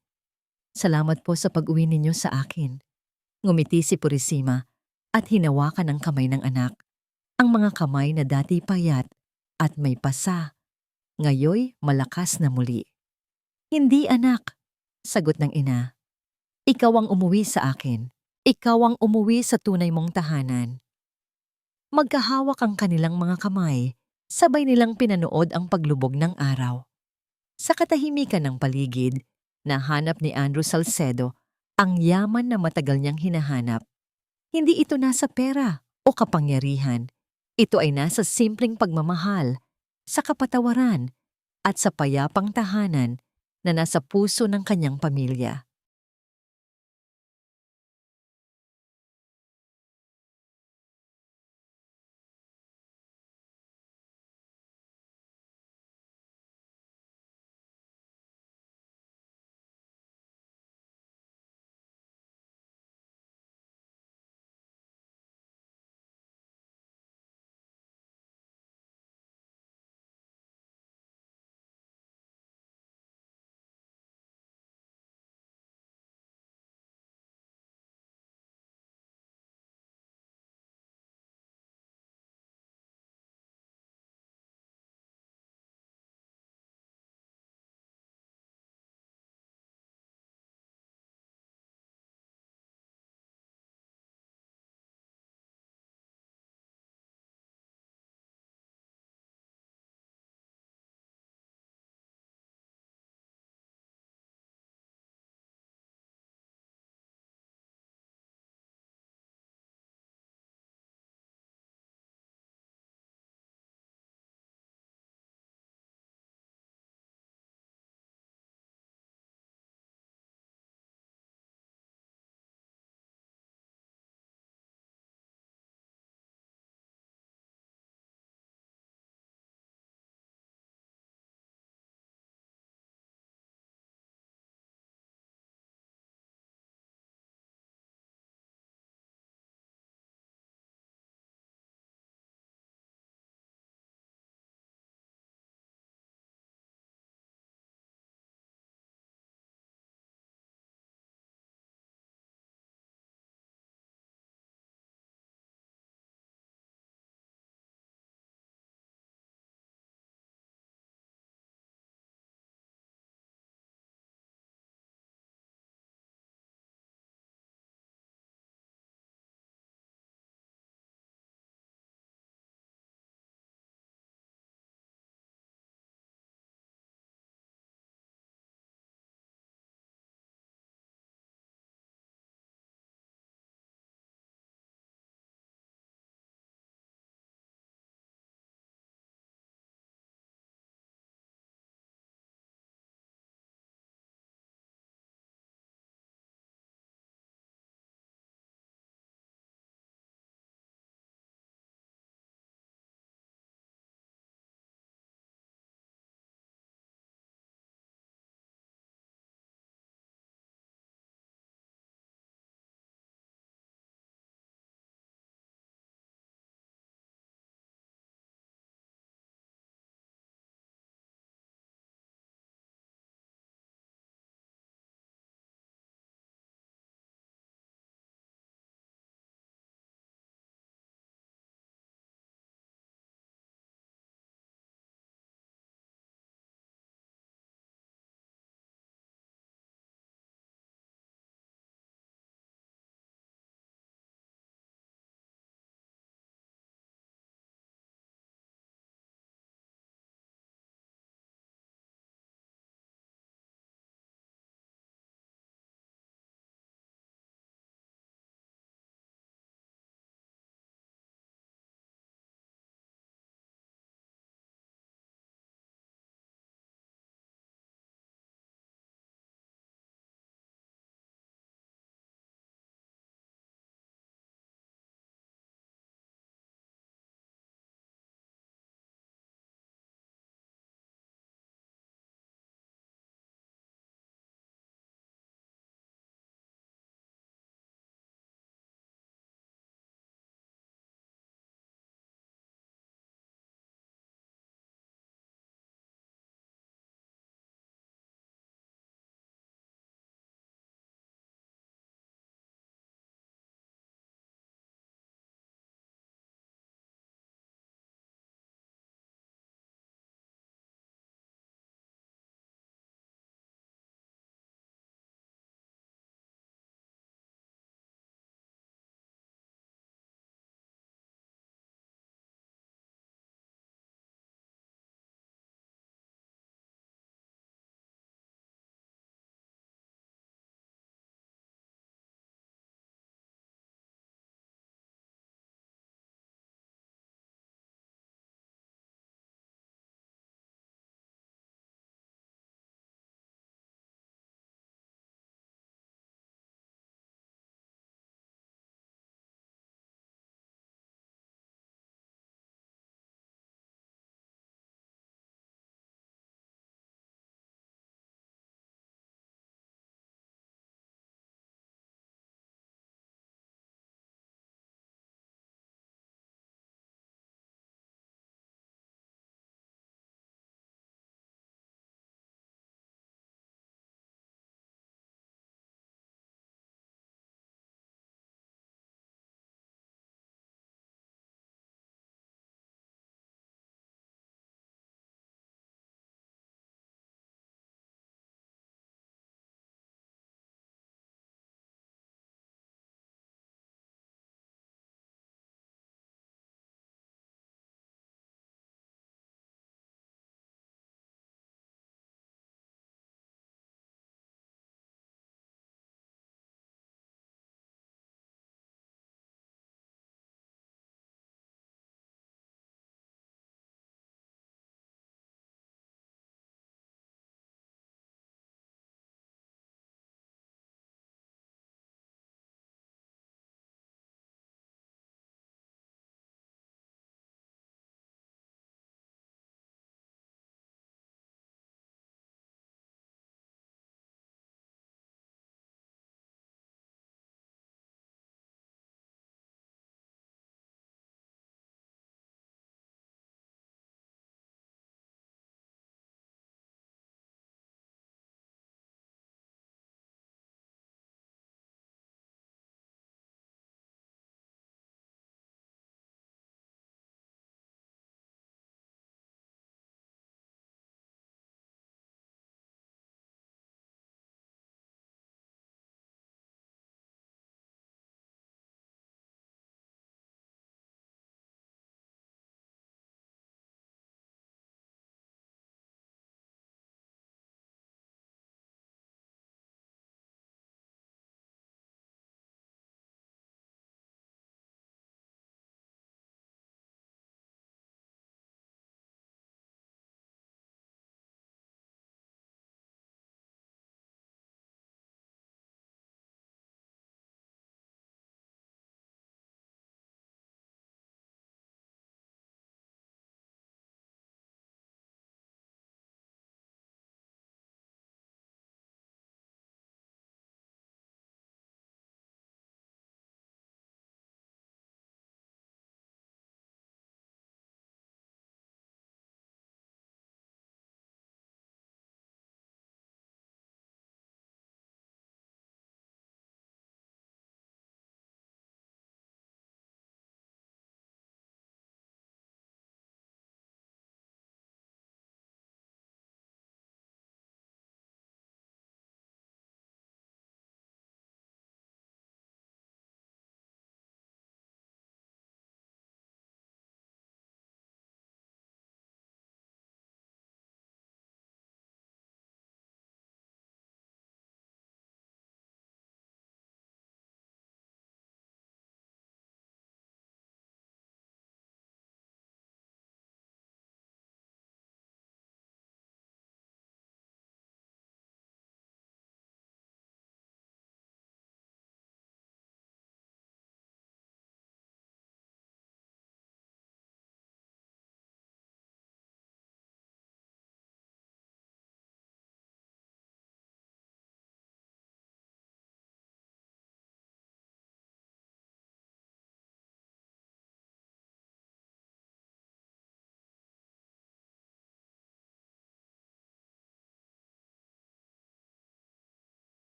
"Salamat po sa pag-uwi ninyo sa akin." Ngumiti si Purisima at hinawakan ang kamay ng anak. Ang mga kamay na dati payat at may pasa, ngayoy malakas na muli. "Hindi, anak," sagot ng ina. "Ikaw ang umuwi sa akin. Ikaw ang umuwi sa tunay mong tahanan." Magkahawak ang kanilang mga kamay, sabay nilang pinanood ang paglubog ng araw. Sa katahimikan ng paligid, nahanap ni Andrew Salcedo ang yaman na matagal niyang hinahanap. Hindi ito nasa pera o kapangyarihan. Ito ay nasa simpleng pagmamahal, sa kapatawaran, at sa payapang tahanan na nasa puso ng kanyang pamilya.